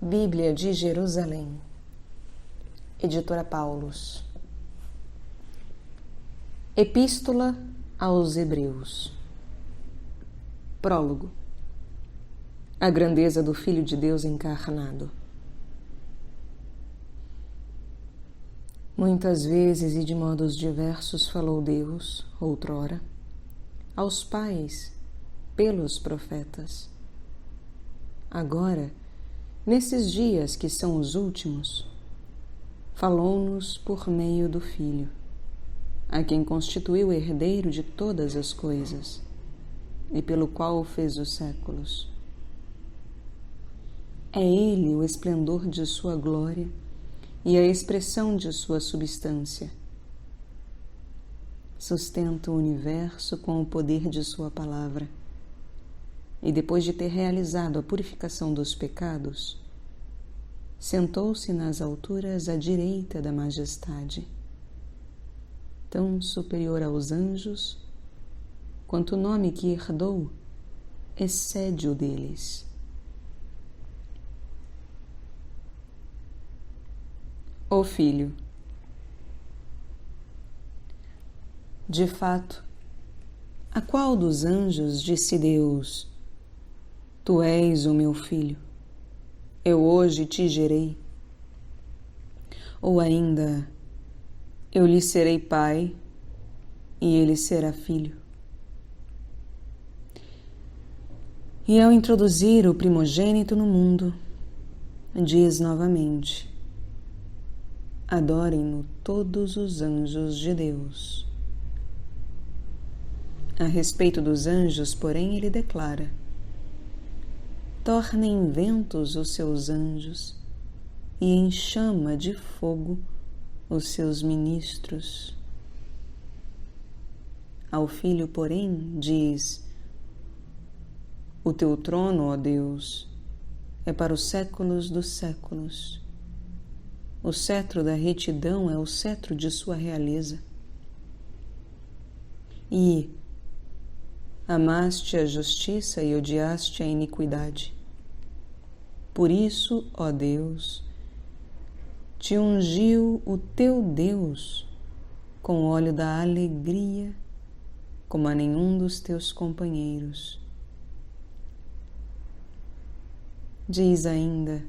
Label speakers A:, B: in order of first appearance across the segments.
A: Bíblia de Jerusalém, Editora Paulus. Epístola aos Hebreus. Prólogo. A grandeza do Filho de Deus encarnado. Muitas vezes e de modos diversos falou Deus, outrora, aos pais, pelos profetas. Agora, nesses dias que são os últimos, falou-nos por meio do Filho, a quem constituiu herdeiro de todas as coisas, e pelo qual fez os séculos. É Ele o esplendor de sua glória e a expressão de sua substância. Sustenta o universo com o poder de sua palavra, e depois de ter realizado a purificação dos pecados, sentou-se nas alturas à direita da majestade, tão superior aos anjos, quanto o nome que herdou excede o deles. O Filho. De fato, a qual dos anjos disse Deus: Tu és o meu filho, eu hoje te gerei? Ou ainda, eu lhe serei pai e ele será filho? E ao introduzir o primogênito no mundo, diz novamente: Adorem-no todos os anjos de Deus. A respeito dos anjos, porém, ele declara: Tornem ventos os seus anjos e em chama de fogo os seus ministros. Ao Filho, porém, diz: O teu trono, ó Deus, é para os séculos dos séculos. O cetro da retidão é o cetro de sua realeza. E amaste a justiça e odiaste a iniquidade. Por isso, ó Deus, te ungiu o teu Deus com óleo da alegria, como a nenhum dos teus companheiros. Diz ainda: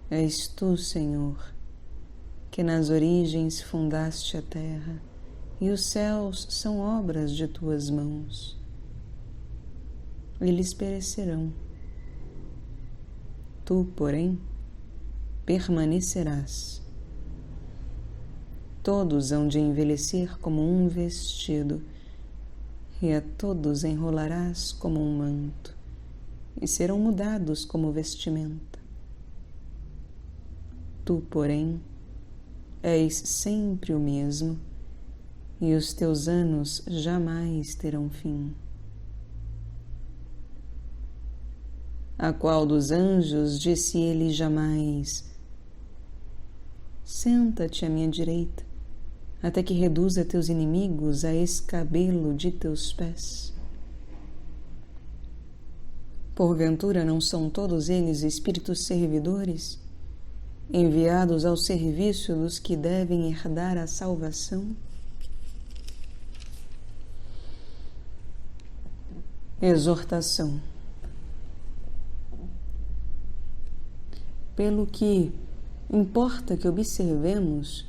A: És tu, Senhor, que nas origens fundaste a terra, e os céus são obras de tuas mãos. Eles perecerão. Tu, porém, permanecerás. Todos hão de envelhecer como um vestido, e a todos enrolarás como um manto, e serão mudados como vestimenta. Tu, porém, és sempre o mesmo, e os teus anos jamais terão fim. A qual dos anjos disse ele jamais: Senta-te à minha direita, até que reduza teus inimigos a escabelo de teus pés? Porventura não são todos eles espíritos servidores, enviados ao serviço dos que devem herdar a salvação? Exortação. Pelo que importa que observemos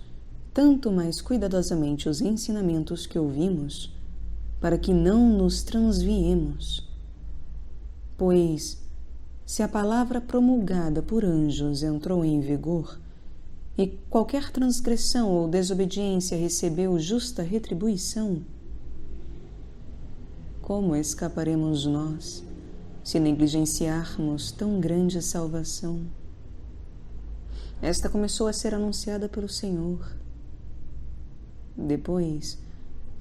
A: tanto mais cuidadosamente os ensinamentos que ouvimos, para que não nos transviemos. Pois, se a palavra promulgada por anjos entrou em vigor, e qualquer transgressão ou desobediência recebeu justa retribuição, como escaparemos nós, se negligenciarmos tão grande salvação? Esta começou a ser anunciada pelo Senhor. Depois,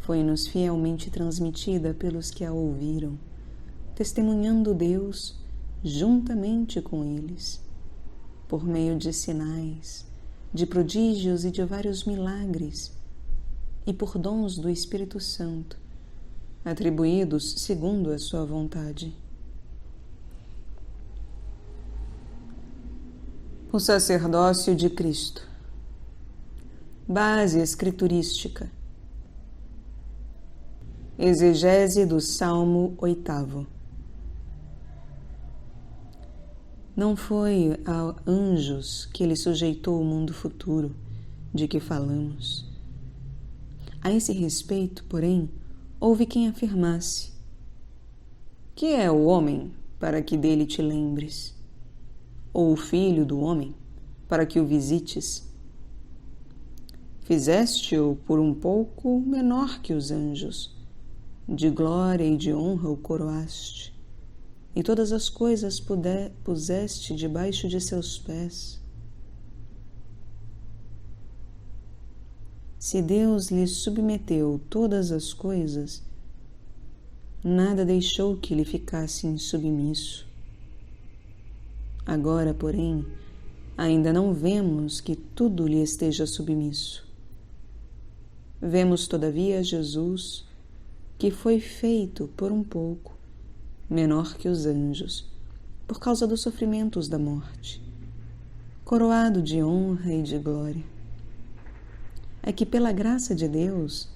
A: foi-nos fielmente transmitida pelos que a ouviram, testemunhando Deus juntamente com eles, por meio de sinais, de prodígios e de vários milagres, e por dons do Espírito Santo, atribuídos segundo a sua vontade. O sacerdócio de Cristo. Base escriturística. Exegese do Salmo 8º. Não foi a anjos que ele sujeitou o mundo futuro de que falamos. A esse respeito, porém, houve quem afirmasse: que é o homem para que dele te lembres? Ou o filho do homem para que o visites? Fizeste-o por um pouco menor que os anjos, de glória e de honra o coroaste, e todas as coisas puseste debaixo de seus pés. Se Deus lhe submeteu todas as coisas, nada deixou que lhe ficasse insubmisso. Agora, porém, ainda não vemos que tudo lhe esteja submisso. Vemos, todavia, Jesus, que foi feito por um pouco menor que os anjos, por causa dos sofrimentos da morte, coroado de honra e de glória. É que, pela graça de Deus,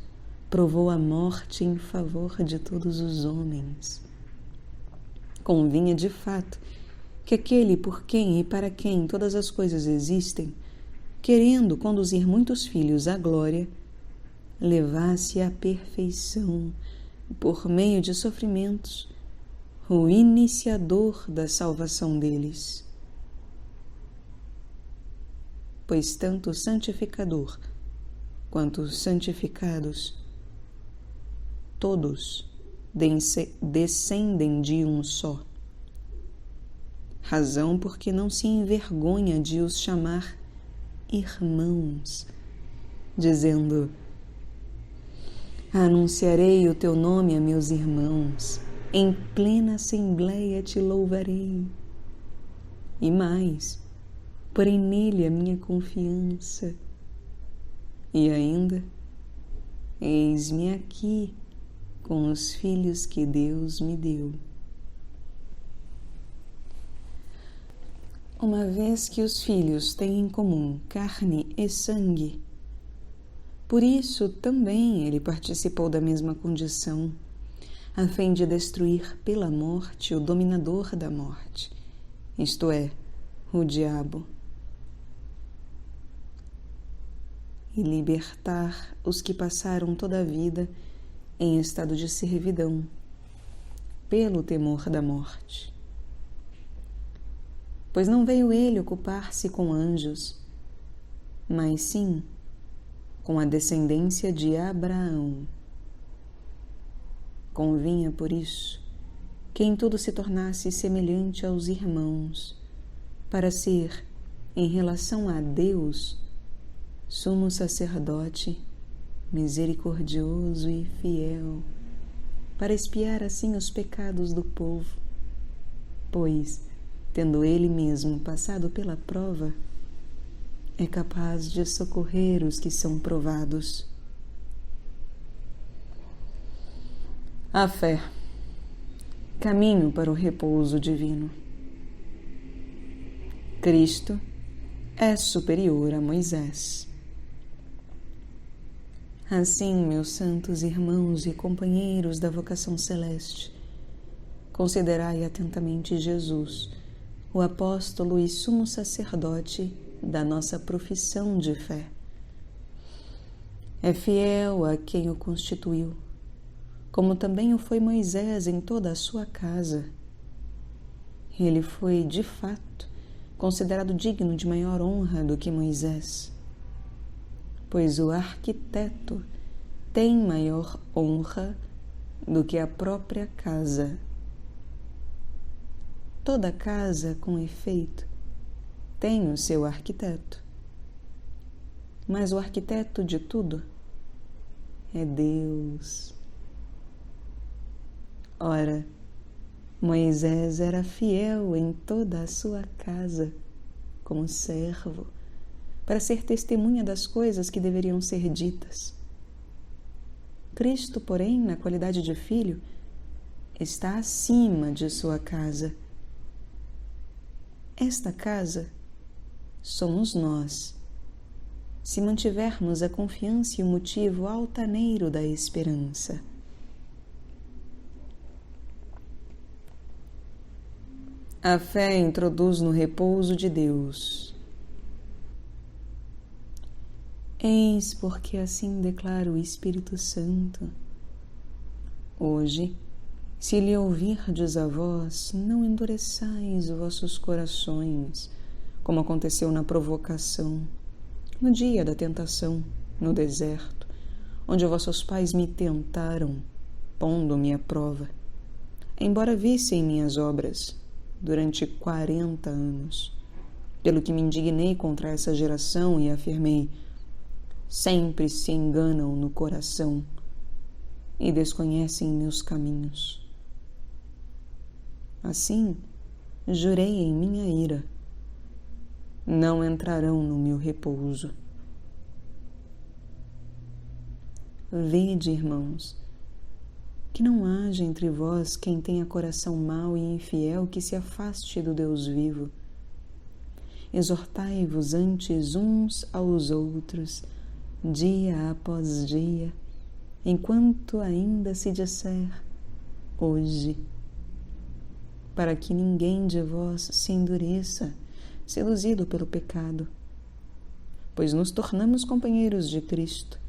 A: provou a morte em favor de todos os homens. Convinha, de fato, que aquele por quem e para quem todas as coisas existem, querendo conduzir muitos filhos à glória, levasse à perfeição, por meio de sofrimentos, o iniciador da salvação deles. Pois tanto o santificador quanto os santificados, todos descendem de um só. Razão porque não se envergonha de os chamar irmãos, dizendo: anunciarei o teu nome a meus irmãos, em plena assembleia te louvarei. E mais, porém nele a minha confiança. E ainda, eis-me aqui com os filhos que Deus me deu. Uma vez que os filhos têm em comum carne e sangue, por isso também ele participou da mesma condição, a fim de destruir pela morte o dominador da morte, isto é, o diabo, e libertar os que passaram toda a vida em estado de servidão, pelo temor da morte. Pois não veio ele ocupar-se com anjos, mas sim com a descendência de Abraão. Convinha, por isso, que em tudo se tornasse semelhante aos irmãos, para ser, em relação a Deus, sumo sacerdote, misericordioso e fiel, para expiar assim os pecados do povo, pois, tendo ele mesmo passado pela prova, é capaz de socorrer os que são provados. A fé, caminho para o repouso divino. Cristo é superior a Moisés. Assim, meus santos irmãos e companheiros da vocação celeste, considerai atentamente Jesus, o apóstolo e sumo sacerdote da nossa profissão de fé. É fiel a quem o constituiu, como também o foi Moisés em toda a sua casa. Ele foi, de fato, considerado digno de maior honra do que Moisés, pois o arquiteto tem maior honra do que a própria casa. Toda casa, com efeito, tem o seu arquiteto, mas o arquiteto de tudo é Deus. Ora, Moisés era fiel em toda a sua casa, como servo, para ser testemunha das coisas que deveriam ser ditas. Cristo, porém, na qualidade de filho, está acima de sua casa. Esta casa somos nós, se mantivermos a confiança e o motivo altaneiro da esperança. A fé introduz no repouso de Deus. Eis porque assim declara o Espírito Santo. Hoje, se lhe ouvirdes a voz, não endureçais vossos corações, como aconteceu na provocação, no dia da tentação, no deserto, onde vossos pais me tentaram, pondo-me à prova, embora vissem minhas obras durante 40 anos, pelo que me indignei contra essa geração e afirmei: sempre se enganam no coração e desconhecem meus caminhos. Assim, jurei em minha ira: não entrarão no meu repouso. Vede, irmãos, que não haja entre vós quem tenha coração mau e infiel que se afaste do Deus vivo. Exortai-vos antes uns aos outros, dia após dia, enquanto ainda se disser hoje, para que ninguém de vós se endureça, seduzido pelo pecado, pois nos tornamos companheiros de Cristo,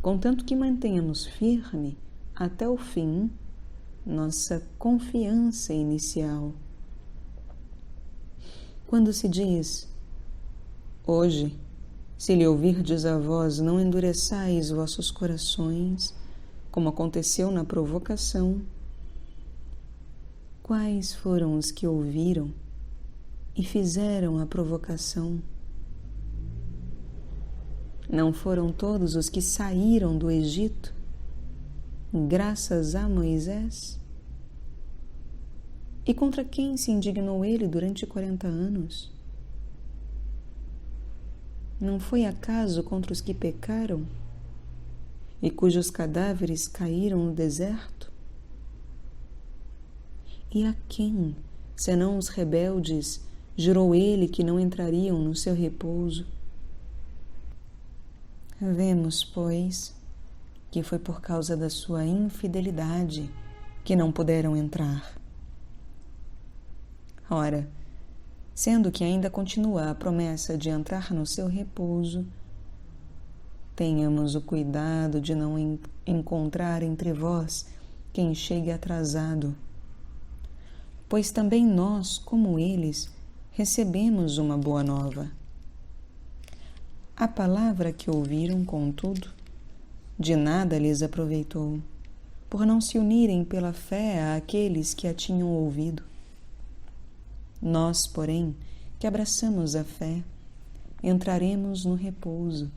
A: contanto que mantenhamos firme até o fim nossa confiança inicial. Quando se diz hoje, se lhe ouvirdes a voz, não endureçais vossos corações, como aconteceu na provocação, quais foram os que ouviram e fizeram a provocação? Não foram todos os que saíram do Egito, graças a Moisés? E contra quem se indignou ele durante 40 anos? Não foi acaso contra os que pecaram e cujos cadáveres caíram no deserto? E a quem, senão os rebeldes, jurou ele que não entrariam no seu repouso? Vemos, pois, que foi por causa da sua infidelidade que não puderam entrar. Ora, sendo que ainda continua a promessa de entrar no seu repouso, tenhamos o cuidado de não encontrar entre vós quem chegue atrasado, pois também nós, como eles, recebemos uma boa nova. A palavra que ouviram, contudo, de nada lhes aproveitou, por não se unirem pela fé àqueles que a tinham ouvido. Nós, porém, que abraçamos a fé, entraremos no repouso,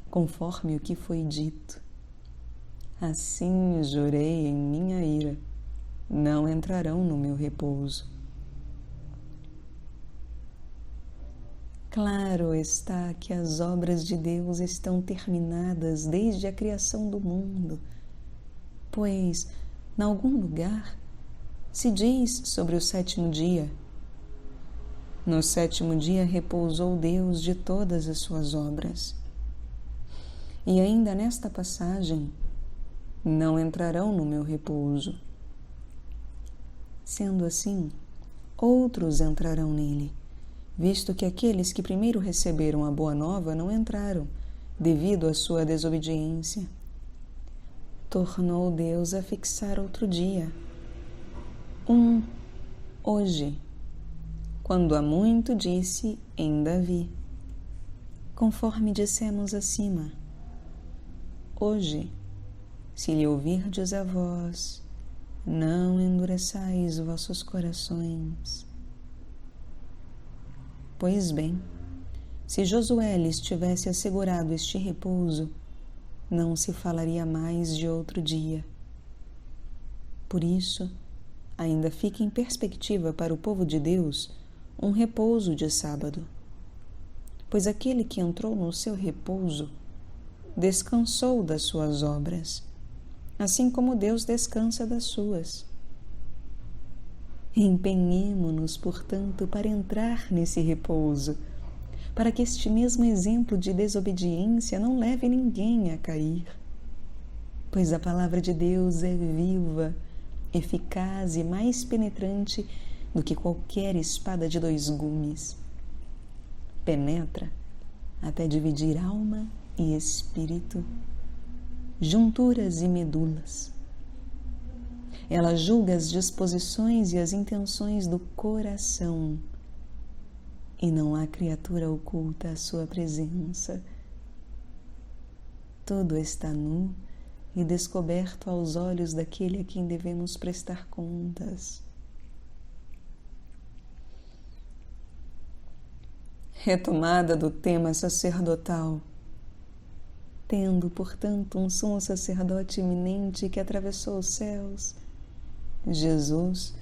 A: conforme o que foi dito. Assim jurei em minha ira: não entrarão no meu repouso. Claro está que as obras de Deus estão terminadas desde a criação do mundo, pois, em algum lugar, se diz sobre o sétimo dia: no sétimo dia repousou Deus de todas as suas obras. E ainda nesta passagem, não entrarão no meu repouso. Sendo assim, outros entrarão nele, visto que aqueles que primeiro receberam a boa nova não entraram, devido à sua desobediência. Tornou Deus a fixar outro dia, hoje, quando há muito disse em Davi, conforme dissemos acima: hoje, se lhe ouvirdes a voz, não endureçais vossos corações. Pois bem, se Josué lhes tivesse assegurado este repouso, não se falaria mais de outro dia. Por isso, ainda fica em perspectiva para o povo de Deus um repouso de sábado, pois aquele que entrou no seu repouso descansou das suas obras, assim como Deus descansa das suas. Empenhemo-nos, portanto, para entrar nesse repouso, para que este mesmo exemplo de desobediência não leve ninguém a cair. Pois a palavra de Deus é viva, eficaz e mais penetrante do que qualquer espada de 2 gumes. Penetra até dividir alma e espírito, junturas e medulas. Ela julga as disposições e as intenções do coração, e não há criatura oculta à sua presença. Tudo está nu e descoberto aos olhos daquele a quem devemos prestar contas. Retomada do tema sacerdotal. Tendo, portanto, um sumo sacerdote iminente que atravessou os céus, Jesus,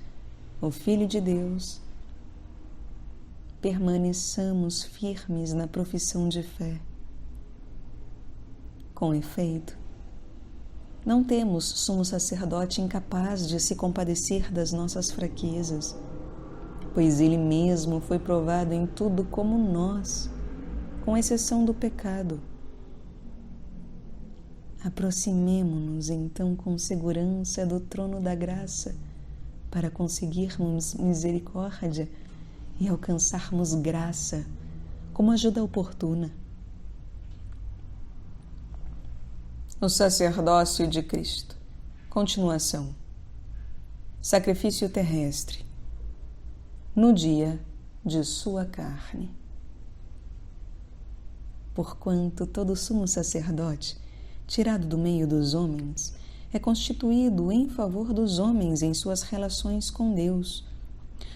A: o Filho de Deus, permaneçamos firmes na profissão de fé. Com efeito, não temos sumo sacerdote incapaz de se compadecer das nossas fraquezas, pois ele mesmo foi provado em tudo como nós, com exceção do pecado. Aproximemo-nos então com segurança do trono da graça para conseguirmos misericórdia e alcançarmos graça como ajuda oportuna. O sacerdócio de Cristo. Continuação. Sacrifício terrestre. No dia de sua carne. Porquanto todo sumo sacerdote, tirado do meio dos homens, é constituído em favor dos homens em suas relações com Deus.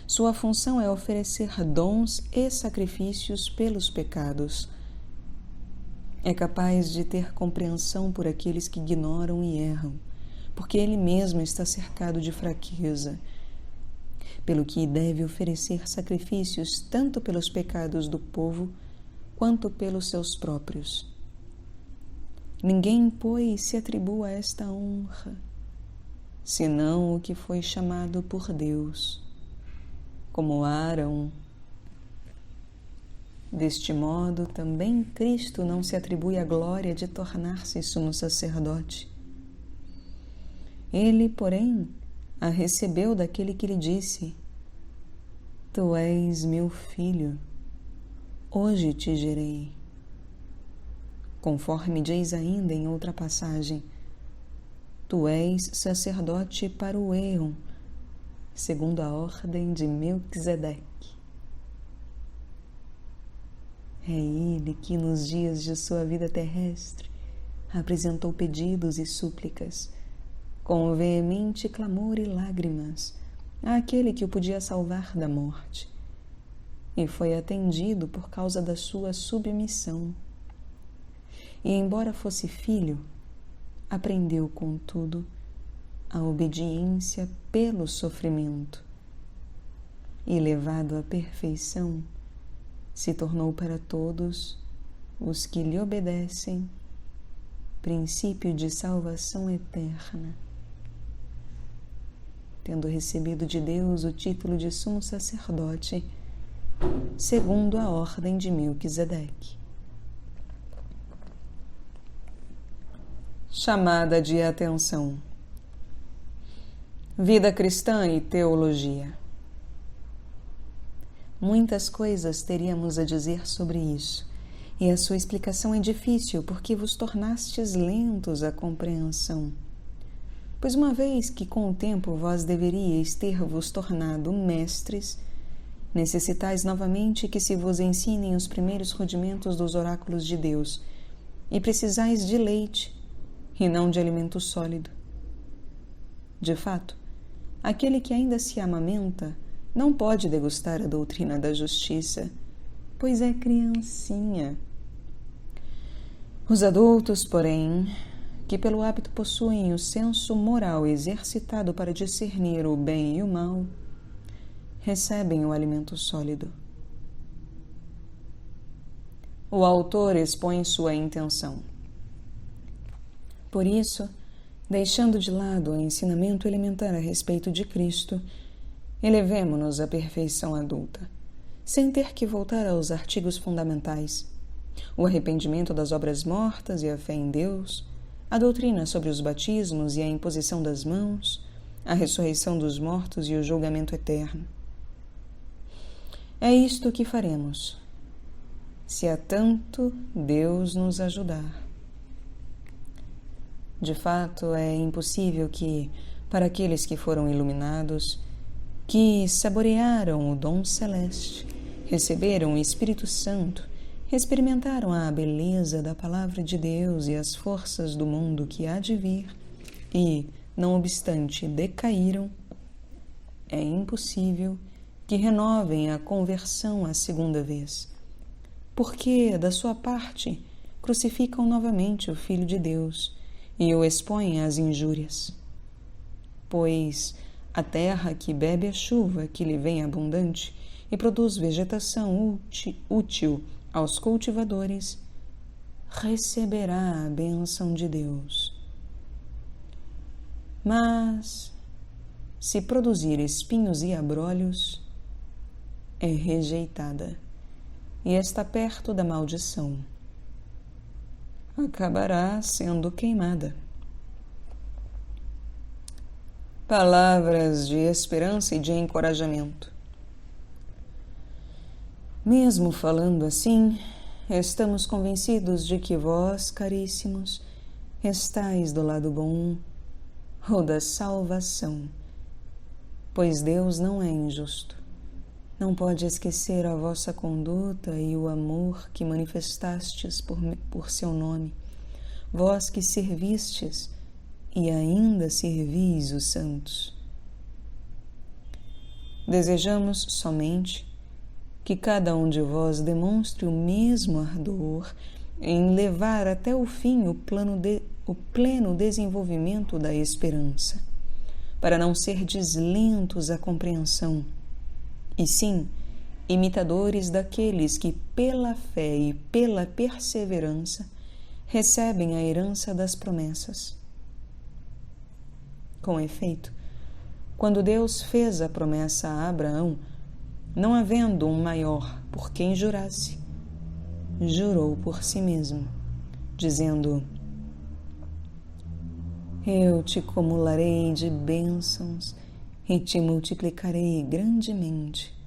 A: Sua função é oferecer dons e sacrifícios pelos pecados. É capaz de ter compreensão por aqueles que ignoram e erram, porque ele mesmo está cercado de fraqueza, pelo que deve oferecer sacrifícios tanto pelos pecados do povo quanto pelos seus próprios. Ninguém, pois, se atribua a esta honra, senão o que foi chamado por Deus, como Arão. Deste modo, também Cristo não se atribui a glória de tornar-se sumo sacerdote. Ele, porém, a recebeu daquele que lhe disse: Tu és meu filho, hoje te gerei. Conforme diz ainda em outra passagem: Tu és sacerdote para o Éon, segundo a ordem de Melquisedeque. É ele que, nos dias de sua vida terrestre, apresentou pedidos e súplicas, com veemente clamor e lágrimas, àquele que o podia salvar da morte, e foi atendido por causa da sua submissão. E, embora fosse filho, aprendeu, contudo, a obediência pelo sofrimento, e, levado à perfeição, se tornou para todos os que lhe obedecem princípio de salvação eterna, tendo recebido de Deus o título de sumo sacerdote, segundo a ordem de Melquisedeque. Chamada de atenção. Vida cristã e teologia. Muitas coisas teríamos a dizer sobre isso, e a sua explicação é difícil porque vos tornastes lentos à compreensão. Pois uma vez que com o tempo vós deveríeis ter-vos tornado mestres, necessitais novamente que se vos ensinem os primeiros rudimentos dos oráculos de Deus, e precisais de leite, e não de alimento sólido. De fato, aquele que ainda se amamenta não pode degustar a doutrina da justiça, pois é criancinha. Os adultos, porém, que pelo hábito possuem o senso moral exercitado para discernir o bem e o mal, recebem o alimento sólido. O autor expõe sua intenção. Por isso, deixando de lado o ensinamento elementar a respeito de Cristo, elevemo-nos à perfeição adulta, sem ter que voltar aos artigos fundamentais: o arrependimento das obras mortas e a fé em Deus, a doutrina sobre os batismos e a imposição das mãos, a ressurreição dos mortos e o julgamento eterno. É isto que faremos, se a tanto Deus nos ajudar. De fato, é impossível que, para aqueles que foram iluminados, que saborearam o dom celeste, receberam o Espírito Santo, experimentaram a beleza da Palavra de Deus e as forças do mundo que há de vir e, não obstante, decaíram, é impossível que renovem a conversão a segunda vez, porque, da sua parte, crucificam novamente o Filho de Deus e o expõem às injúrias. Pois a terra que bebe a chuva que lhe vem abundante e produz vegetação útil aos cultivadores, receberá a bênção de Deus. Mas, se produzir espinhos e abrolhos, é rejeitada e está perto da maldição. Acabará sendo queimada. Palavras de esperança e de encorajamento. Mesmo falando assim, estamos convencidos de que vós, caríssimos, estáis do lado bom ou da salvação, pois Deus não é injusto. Não pode esquecer a vossa conduta e o amor que manifestastes por seu nome, vós que servistes e ainda servis os santos. Desejamos somente que cada um de vós demonstre o mesmo ardor em levar até o fim o pleno desenvolvimento da esperança, para não serdes lentos à compreensão, e sim imitadores daqueles que, pela fé e pela perseverança, recebem a herança das promessas. Com efeito, quando Deus fez a promessa a Abraão, não havendo um maior por quem jurasse, jurou por si mesmo, dizendo: Eu te acumularei de bênçãos e te multiplicarei grandemente.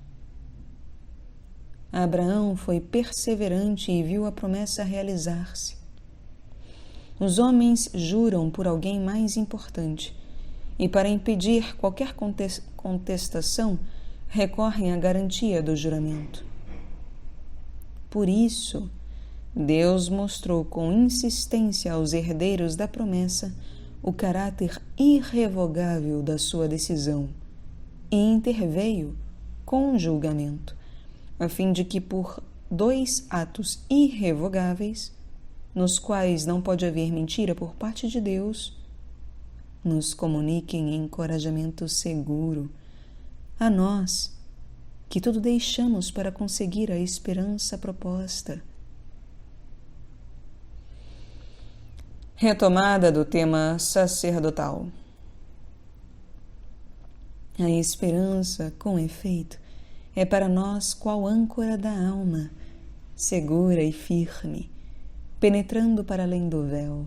A: Abraão foi perseverante e viu a promessa realizar-se. Os homens juram por alguém mais importante e, para impedir qualquer contestação, recorrem à garantia do juramento. Por isso, Deus mostrou com insistência aos herdeiros da promessa o caráter irrevogável da sua decisão e interveio com julgamento, a fim de que, por 2 atos irrevogáveis, nos quais não pode haver mentira por parte de Deus, nos comuniquem encorajamento seguro a nós, que tudo deixamos para conseguir a esperança proposta. Retomada do tema sacerdotal. A esperança, com efeito, é para nós qual âncora da alma, segura e firme, penetrando para além do véu,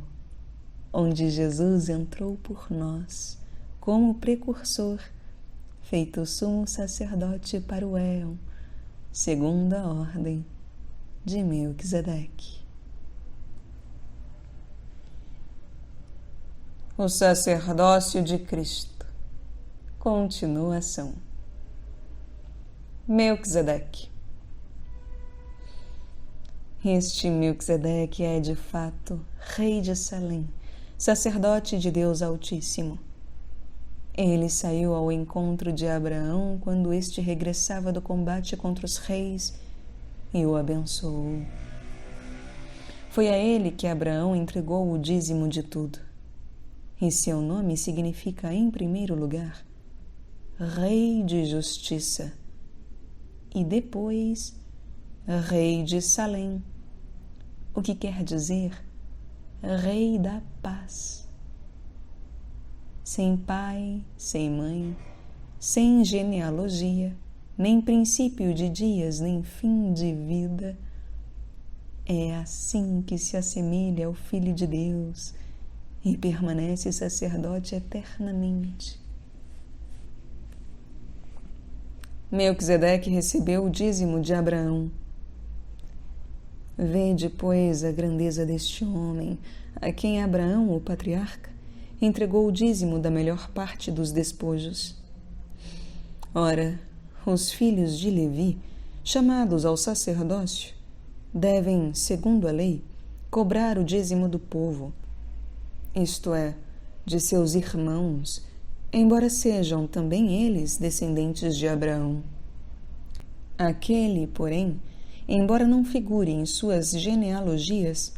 A: onde Jesus entrou por nós, como precursor, feito sumo sacerdote para o éon, segundo a ordem de Melquisedeque. O sacerdócio de Cristo. Continuação. Melquisedeque. Este Melquisedeque é, de fato, rei de Salém, sacerdote de Deus Altíssimo. Ele saiu ao encontro de Abraão quando este regressava do combate contra os reis e o abençoou. Foi a ele que Abraão entregou o dízimo de tudo. E seu nome significa, em primeiro lugar, Rei de Justiça, e depois Rei de Salém, o que quer dizer Rei da Paz. Sem pai, sem mãe, sem genealogia, nem princípio de dias, nem fim de vida. É assim que se assemelha ao Filho de Deus e permanece sacerdote eternamente. Melquisedeque recebeu o dízimo de Abraão. Vede, pois, a grandeza deste homem, a quem Abraão, o patriarca, entregou o dízimo da melhor parte dos despojos. Ora, os filhos de Levi, chamados ao sacerdócio, devem, segundo a lei, cobrar o dízimo do povo, isto é, de seus irmãos, embora sejam também eles descendentes de Abraão. Aquele, porém, embora não figure em suas genealogias,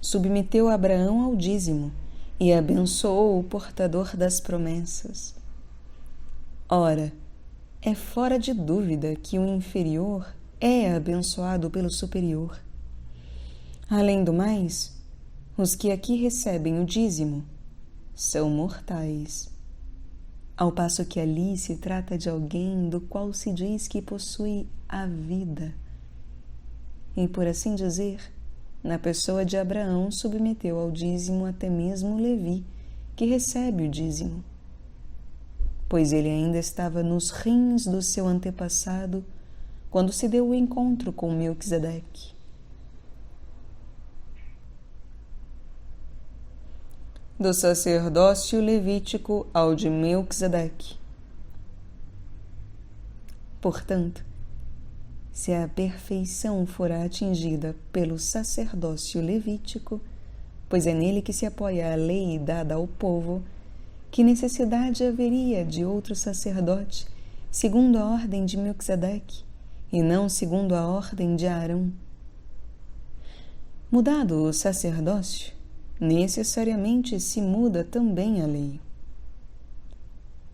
A: submeteu Abraão ao dízimo e abençoou o portador das promessas. Ora, é fora de dúvida que o inferior é abençoado pelo superior. Além do mais, os que aqui recebem o dízimo são mortais, ao passo que ali se trata de alguém do qual se diz que possui a vida. E, por assim dizer, na pessoa de Abraão submeteu ao dízimo até mesmo Levi, que recebe o dízimo, pois ele ainda estava nos rins do seu antepassado quando se deu o encontro com Melquisedeque. Do sacerdócio levítico ao de Melquisedeque. Portanto, se a perfeição fora atingida pelo sacerdócio levítico, pois é nele que se apoia a lei dada ao povo, que necessidade haveria de outro sacerdote, segundo a ordem de Melquisedeque, e não segundo a ordem de Arão? Mudado o sacerdócio, necessariamente se muda também a lei.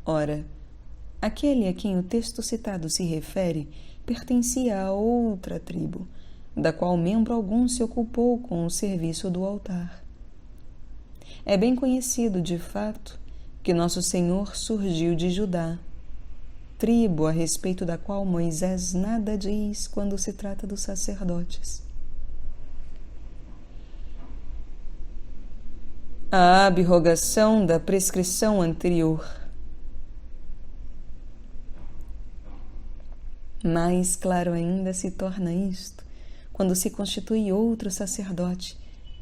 A: Ora, aquele a quem o texto citado se refere pertencia a outra tribo, da qual membro algum se ocupou com o serviço do altar. É bem conhecido, de fato, que nosso Senhor surgiu de Judá, tribo a respeito da qual Moisés nada diz quando se trata dos sacerdotes. A abrogação da prescrição anterior. Mais claro ainda se torna isto quando se constitui outro sacerdote,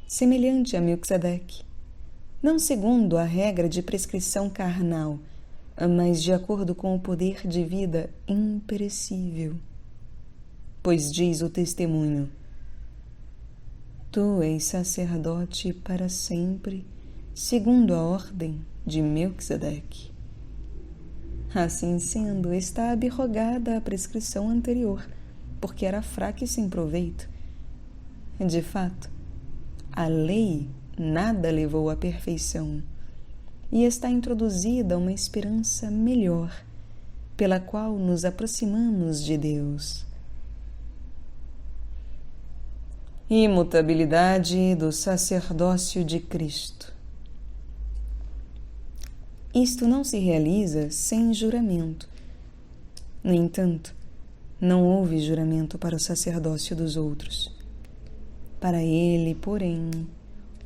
A: semelhante a Melquisedeque, não segundo a regra de prescrição carnal, mas de acordo com o poder de vida imperecível. Pois diz o testemunho: Tu és sacerdote para sempre, segundo a ordem de Melquisedeque. Assim sendo, está abrogada a prescrição anterior, porque era fraca e sem proveito. De fato, a lei nada levou à perfeição, e está introduzida uma esperança melhor, pela qual nos aproximamos de Deus. Imutabilidade do sacerdócio de Cristo. Isto não se realiza sem juramento. No entanto, não houve juramento para o sacerdócio dos outros. Para ele, porém,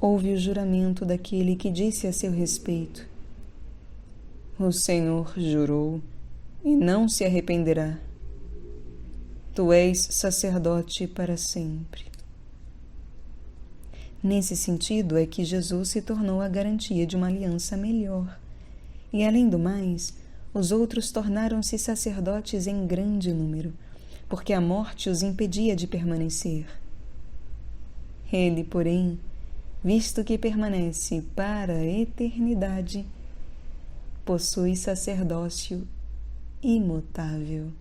A: houve o juramento daquele que disse a seu respeito: O Senhor jurou e não se arrependerá. Tu és sacerdote para sempre. Nesse sentido é que Jesus se tornou a garantia de uma aliança melhor. E, além do mais, os outros tornaram-se sacerdotes em grande número, porque a morte os impedia de permanecer. Ele, porém, visto que permanece para a eternidade, possui sacerdócio imutável.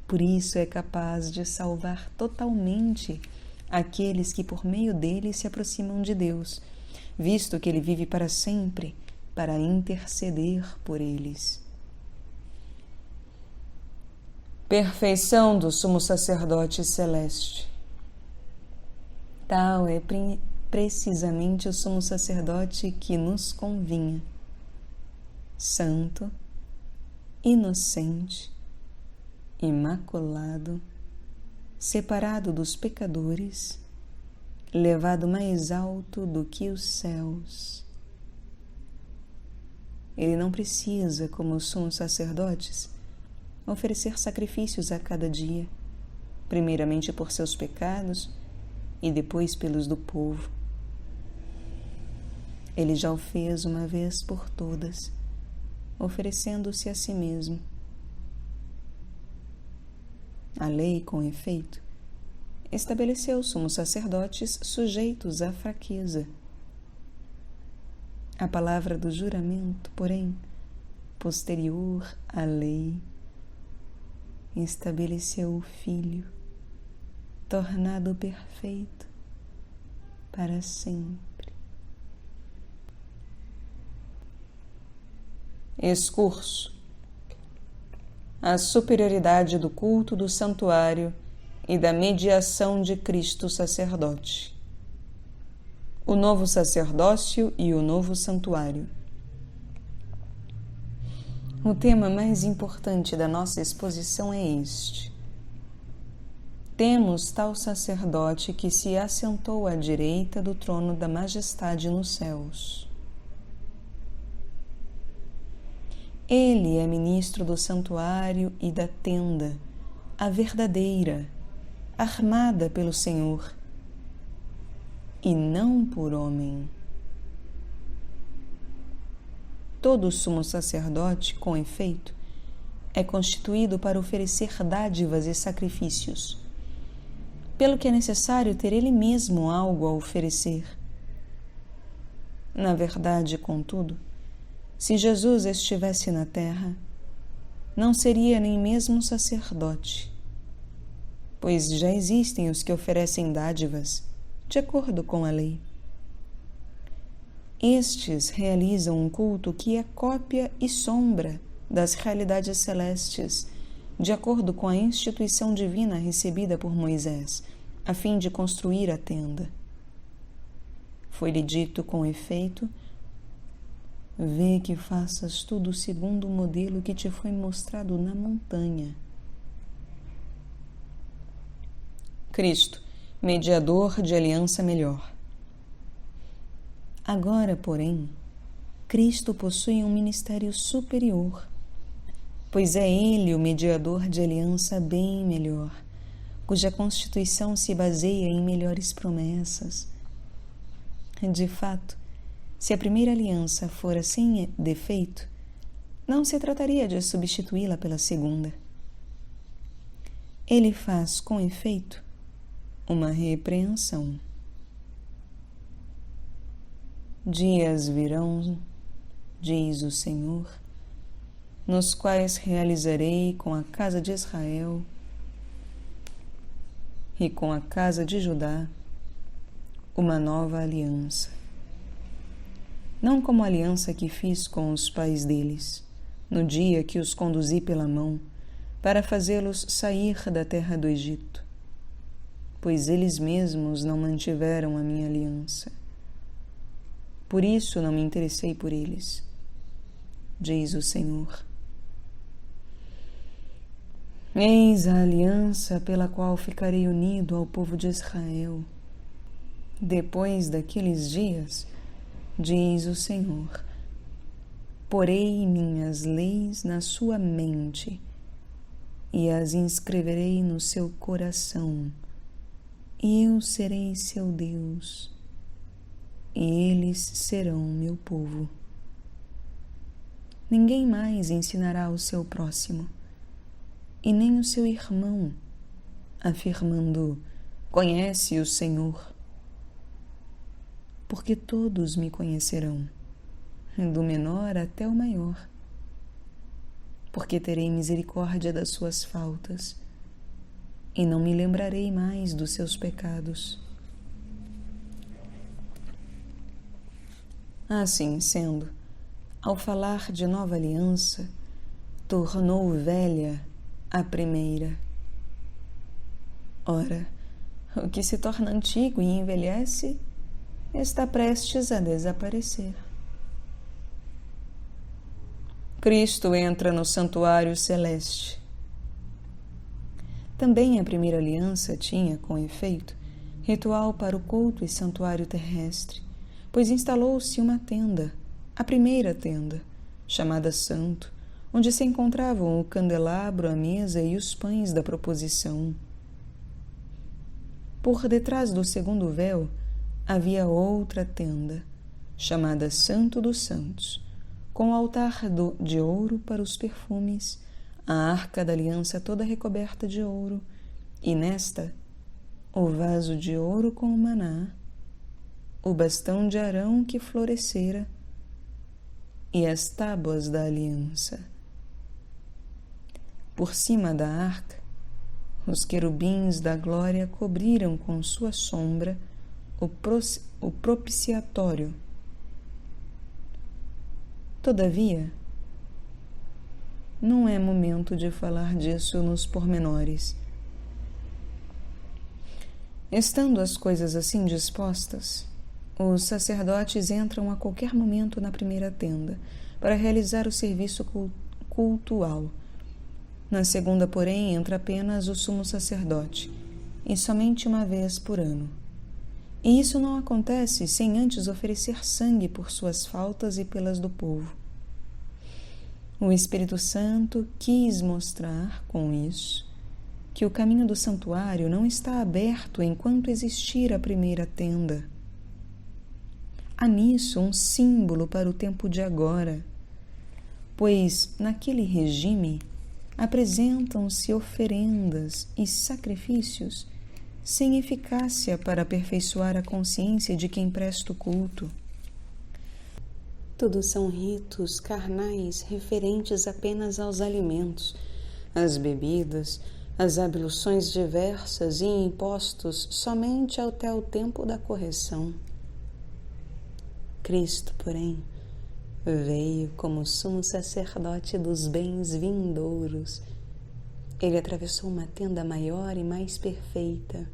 A: Por isso é capaz de salvar totalmente aqueles que por meio dele se aproximam de Deus, visto que ele vive para sempre para interceder por eles. Perfeição do sumo sacerdote celeste. Tal é precisamente o sumo sacerdote que nos convinha. Santo, inocente, imaculado, separado dos pecadores, levado mais alto do que os céus. Ele não precisa, como os sumos sacerdotes, oferecer sacrifícios a cada dia, primeiramente por seus pecados e depois pelos do povo. Ele já o fez uma vez por todas, oferecendo-se a si mesmo. A lei, com efeito, estabeleceu sumos sacerdotes sujeitos à fraqueza. A palavra do juramento, porém, posterior à lei, estabeleceu o Filho, tornado perfeito para sempre. Excurso: a superioridade do culto do santuário e da mediação de Cristo sacerdote. O novo sacerdócio e o novo santuário. O tema mais importante da nossa exposição é este. Temos tal sacerdote que se assentou à direita do trono da majestade nos céus. Ele é ministro do santuário e da tenda, a verdadeira, armada pelo Senhor, e não por homem. Todo sumo sacerdote, com efeito, é constituído para oferecer dádivas e sacrifícios, pelo que é necessário ter ele mesmo algo a oferecer. Na verdade, contudo, se Jesus estivesse na terra, não seria nem mesmo sacerdote, pois já existem os que oferecem dádivas de acordo com a lei. Estes realizam um culto que é cópia e sombra das realidades celestes, de acordo com a instituição divina recebida por Moisés, a fim de construir a tenda. Foi-lhe dito com efeito: vê que faças tudo segundo o modelo que te foi mostrado na montanha. Cristo, mediador de aliança melhor. Agora, porém, Cristo possui um ministério superior, pois é Ele o mediador de aliança bem melhor, cuja constituição se baseia em melhores promessas. De fato, se a primeira aliança fora sem defeito, não se trataria de substituí-la pela segunda. Ele faz, com efeito, uma repreensão. Dias virão, diz o Senhor, nos quais realizarei com a casa de Israel e com a casa de Judá uma nova aliança. Não como a aliança que fiz com os pais deles, no dia que os conduzi pela mão, para fazê-los sair da terra do Egito, pois eles mesmos não mantiveram a minha aliança. Por isso não me interessei por eles, diz o Senhor. Eis a aliança pela qual ficarei unido ao povo de Israel. Depois daqueles dias, diz o Senhor, porei minhas leis na sua mente e as inscreverei no seu coração, e eu serei seu Deus, e eles serão meu povo. Ninguém mais ensinará o seu próximo, e nem o seu irmão, afirmando: conhece o Senhor, porque todos me conhecerão, do menor até o maior, porque terei misericórdia das suas faltas e não me lembrarei mais dos seus pecados. Assim sendo, ao falar de nova aliança, tornou velha a primeira. Ora, o que se torna antigo e envelhece está prestes a desaparecer. Cristo entra no santuário celeste. Também a primeira aliança tinha, com efeito, ritual para o culto e santuário terrestre, pois instalou-se uma tenda, a primeira tenda, chamada Santo, onde se encontravam o candelabro, a mesa e os pães da proposição. Por detrás do segundo véu havia outra tenda, chamada Santo dos Santos, com o altar de ouro para os perfumes, a arca da aliança toda recoberta de ouro, e nesta, o vaso de ouro com o maná, o bastão de Arão que florescera e as tábuas da aliança. Por cima da arca, os querubins da glória cobriram com sua sombra o propiciatório. Todavia, não é momento de falar disso nos pormenores. Estando as coisas assim dispostas, os sacerdotes entram a qualquer momento na primeira tenda para realizar o serviço cultual. Na segunda, porém, entra apenas o sumo sacerdote, e somente uma vez por ano. E isso não acontece sem antes oferecer sangue por suas faltas e pelas do povo. O Espírito Santo quis mostrar, com isso, que o caminho do santuário não está aberto enquanto existir a primeira tenda. Há nisso um símbolo para o tempo de agora, pois naquele regime apresentam-se oferendas e sacrifícios sem eficácia para aperfeiçoar a consciência de quem presta o culto. Todos são ritos carnais referentes apenas aos alimentos, às bebidas, às abluções diversas e impostos somente até o tempo da correção. Cristo, porém, veio como sumo sacerdote dos bens vindouros. Ele atravessou uma tenda maior e mais perfeita,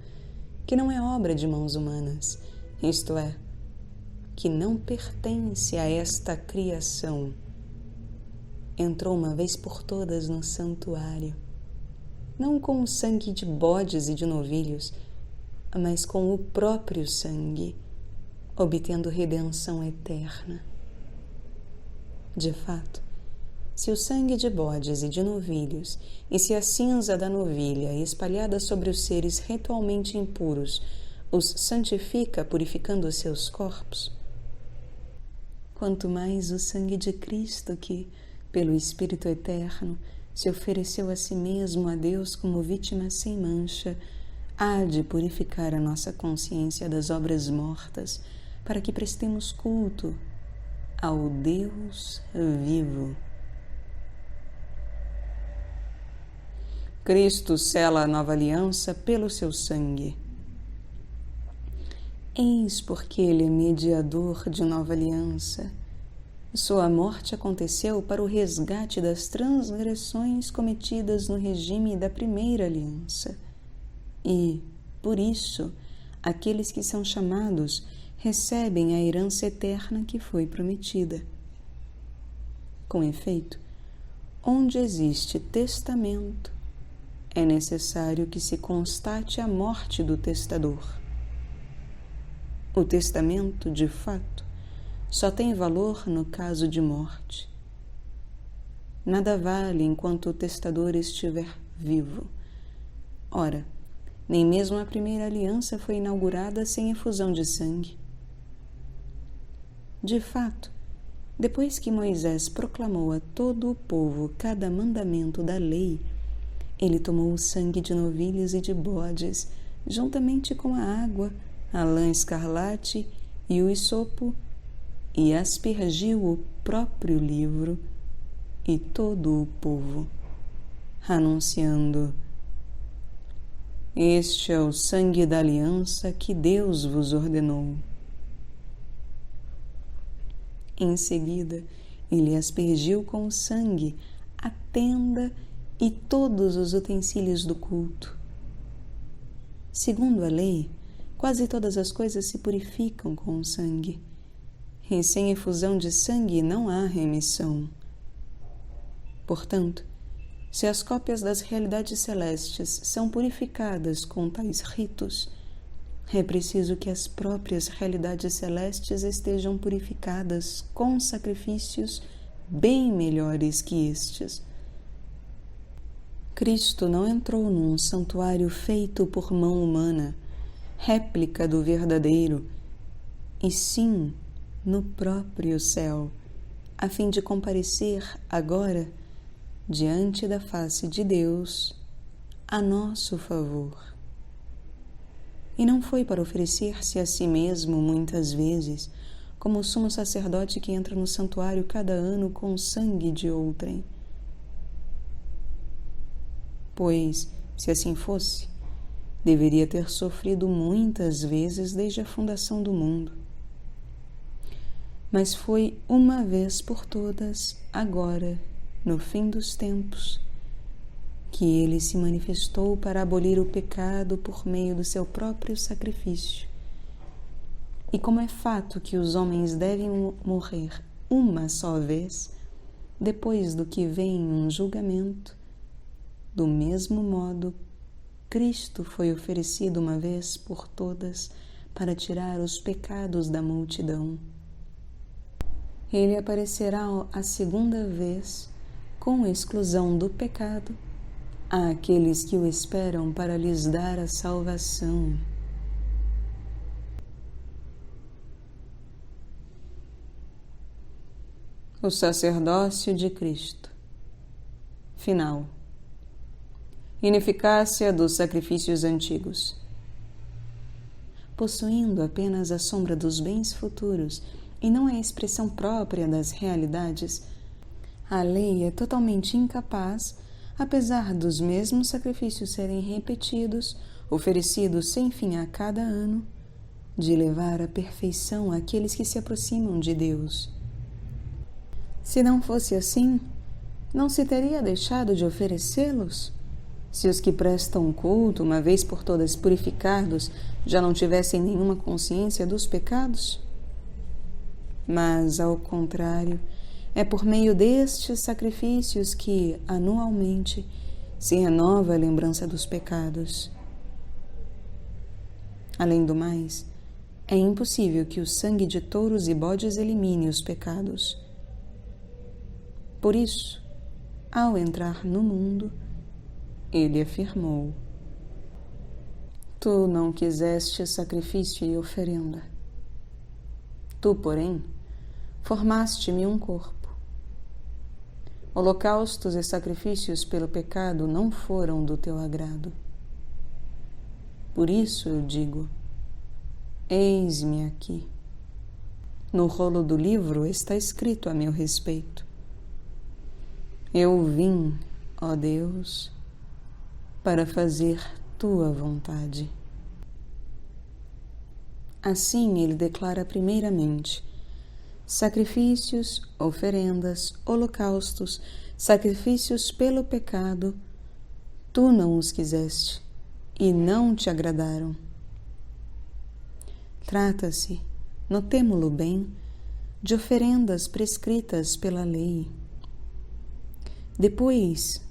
A: que não é obra de mãos humanas, isto é, que não pertence a esta criação. Entrou uma vez por todas no santuário, não com o sangue de bodes e de novilhos, mas com o próprio sangue, obtendo redenção eterna. De fato, se o sangue de bodes e de novilhos, e se a cinza da novilha espalhada sobre os seres ritualmente impuros os santifica purificando os seus corpos, quanto mais o sangue de Cristo que, pelo Espírito Eterno, se ofereceu a si mesmo a Deus como vítima sem mancha, há de purificar a nossa consciência das obras mortas, para que prestemos culto ao Deus vivo. Cristo sela a nova aliança pelo seu sangue. Eis porque ele é mediador de nova aliança. Sua morte aconteceu para o resgate das transgressões cometidas no regime da primeira aliança. E, por isso, aqueles que são chamados recebem a herança eterna que foi prometida. Com efeito, onde existe testamento, é necessário que se constate a morte do testador. O testamento, de fato, só tem valor no caso de morte. Nada vale enquanto o testador estiver vivo. Ora, nem mesmo a primeira aliança foi inaugurada sem efusão de sangue. De fato, depois que Moisés proclamou a todo o povo cada mandamento da lei, ele tomou o sangue de novilhos e de bodes, juntamente com a água, a lã escarlate e o hisopo, e aspergiu o próprio livro e todo o povo, anunciando: Este é o sangue da aliança que Deus vos ordenou. Em seguida, ele aspergiu com o sangue a tenda e todos os utensílios do culto. Segundo a lei, quase todas as coisas se purificam com o sangue, e sem efusão de sangue não há remissão. Portanto, Se as cópias das realidades celestes são purificadas com tais ritos, é preciso que as próprias realidades celestes estejam purificadas com sacrifícios bem melhores que estes. Cristo não entrou num santuário feito por mão humana, réplica do verdadeiro, e sim no próprio céu, a fim de comparecer agora diante da face de Deus a nosso favor. E não foi para oferecer-se a si mesmo muitas vezes, como o sumo sacerdote que entra no santuário cada ano com o sangue de outrem. Pois, se assim fosse, deveria ter sofrido muitas vezes desde a fundação do mundo. Mas foi uma vez por todas, agora, no fim dos tempos, que ele se manifestou para abolir o pecado por meio do seu próprio sacrifício. E como é fato que os homens devem morrer uma só vez, depois do que vem um julgamento, do mesmo modo, Cristo foi oferecido uma vez por todas para tirar os pecados da multidão. Ele aparecerá a segunda vez com exclusão do pecado àqueles que o esperam para lhes dar a salvação. O sacerdócio de Cristo. Final. Ineficácia dos sacrifícios antigos. Possuindo apenas a sombra dos bens futuros e não a expressão própria das realidades, a lei é totalmente incapaz, apesar dos mesmos sacrifícios serem repetidos, oferecidos sem fim a cada ano, de levar à perfeição aqueles que se aproximam de Deus. Se não fosse assim, não se teria deixado de oferecê-los? Se os que prestam culto, uma vez por todas purificados, já não tivessem nenhuma consciência dos pecados? Mas, ao contrário, é por meio destes sacrifícios que, anualmente, se renova a lembrança dos pecados. Além do mais, é impossível que o sangue de touros e bodes elimine os pecados. Por isso, ao entrar no mundo, ele afirmou: Tu não quiseste sacrifício e oferenda. Tu, porém, formaste-me um corpo. Holocaustos e sacrifícios pelo pecado não foram do teu agrado. Por isso eu digo: eis-me aqui. No rolo do livro está escrito a meu respeito: Eu vim, ó Deus, para fazer tua vontade. Assim ele declara primeiramente: sacrifícios, oferendas, holocaustos, sacrifícios pelo pecado, tu não os quiseste e não te agradaram. Trata-se, notemo-lo bem, de oferendas prescritas pela lei. Depois,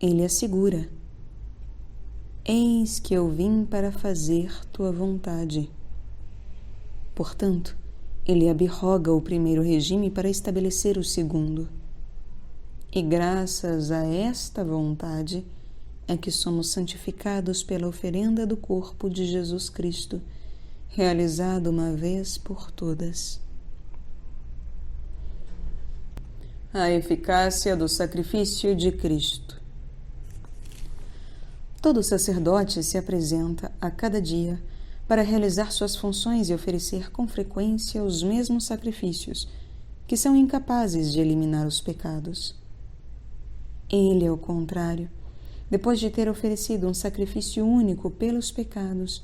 A: ele assegura: eis que eu vim para fazer tua vontade. Portanto, ele abroga o primeiro regime para estabelecer o segundo. E graças a esta vontade é que somos santificados pela oferenda do corpo de Jesus Cristo, realizado uma vez por todas. A eficácia do sacrifício de Cristo. Todo sacerdote se apresenta a cada dia para realizar suas funções e oferecer com frequência os mesmos sacrifícios, que são incapazes de eliminar os pecados. Ele, ao contrário, depois de ter oferecido um sacrifício único pelos pecados,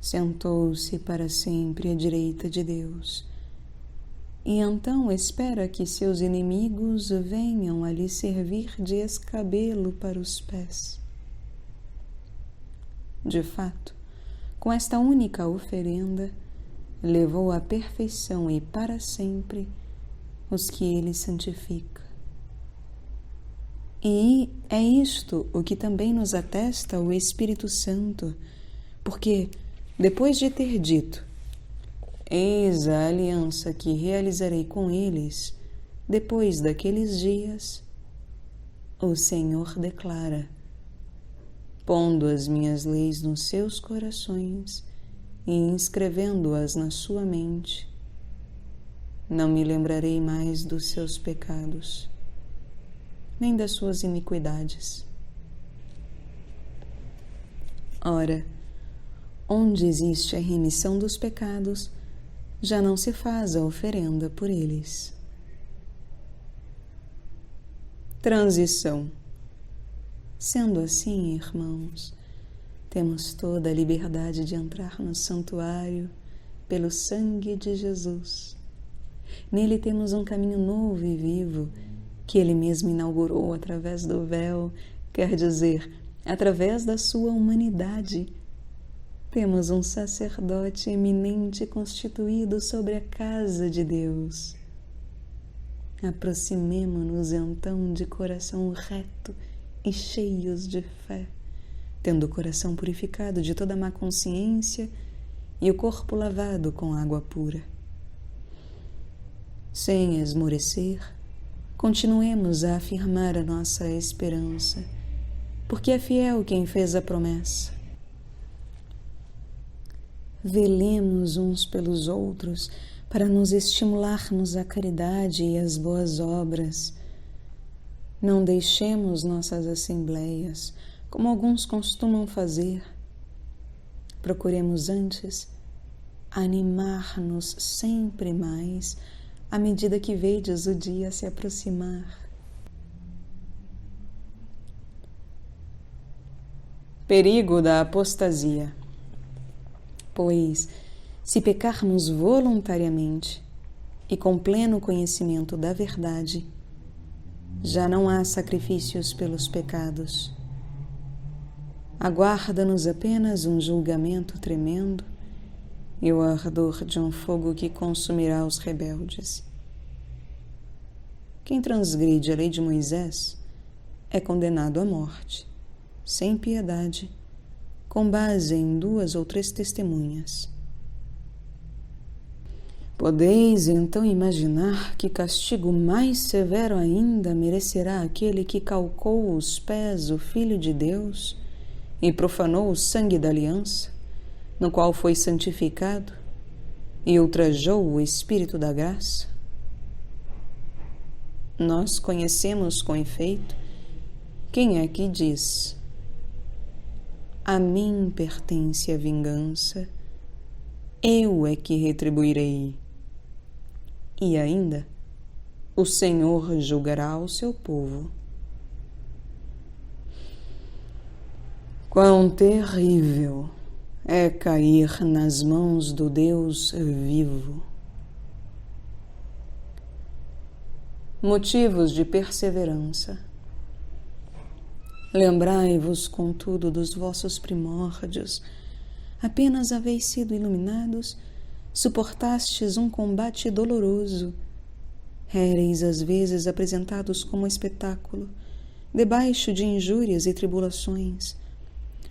A: sentou-se para sempre à direita de Deus, e então espera que seus inimigos venham a lhe servir de escabelo para os pés. De fato, com esta única oferenda, levou à perfeição e para sempre os que ele santifica. E é isto o que também nos atesta o Espírito Santo, porque, depois de ter dito: eis a aliança que realizarei com eles depois daqueles dias, o Senhor declara: pondo as minhas leis nos seus corações e inscrevendo-as na sua mente, não me lembrarei mais dos seus pecados, nem das suas iniquidades. Ora, onde existe a remissão dos pecados, já não se faz a oferenda por eles. Transição. Sendo assim, irmãos, temos toda a liberdade de entrar no santuário pelo sangue de Jesus. Nele temos um caminho novo e vivo, que Ele mesmo inaugurou através do véu, quer dizer, através da sua humanidade. Temos um sacerdote eminente constituído sobre a casa de Deus. Aproximemo-nos então de coração reto e cheios de fé, tendo o coração purificado de toda má consciência e o corpo lavado com água pura. Sem esmorecer, continuemos a afirmar a nossa esperança, porque é fiel quem fez a promessa. Velemos uns pelos outros para nos estimularmos à caridade e às boas obras. Não deixemos nossas assembleias, como alguns costumam fazer. Procuremos antes animar-nos sempre mais à medida que vedes o dia se aproximar. Perigo da apostasia. Pois, se pecarmos voluntariamente e com pleno conhecimento da verdade, já não há sacrifícios pelos pecados. Aguarda-nos apenas um julgamento tremendo e o ardor de um fogo que consumirá os rebeldes. Quem transgride a lei de Moisés é condenado à morte, sem piedade, com base em 2 ou 3 testemunhas. Podeis então imaginar que castigo mais severo ainda merecerá aquele que calcou os pés o Filho de Deus e profanou o sangue da aliança, no qual foi santificado, e ultrajou o Espírito da graça? Nós conhecemos com efeito quem é que diz: a mim pertence a vingança, eu é que retribuirei. E ainda, o Senhor julgará o seu povo. Quão terrível é cair nas mãos do Deus vivo. Motivos de perseverança. Lembrai-vos, contudo, dos vossos primórdios. Apenas haveis sido iluminados, suportastes um combate doloroso. Éreis às vezes apresentados como espetáculo, debaixo de injúrias e tribulações.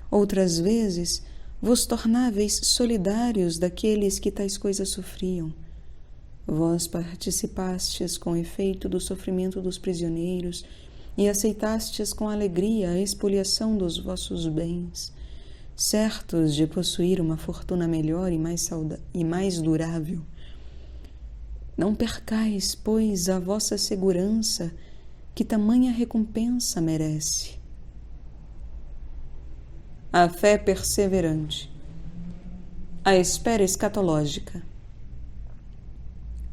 A: Outras vezes vos tornáveis solidários daqueles que tais coisas sofriam. Vós participastes com efeito do sofrimento dos prisioneiros e aceitastes com alegria a expoliação dos vossos bens, certos de possuir uma fortuna melhor e mais durável. Não percais, pois, a vossa segurança, que tamanha recompensa merece. A fé perseverante. A espera escatológica.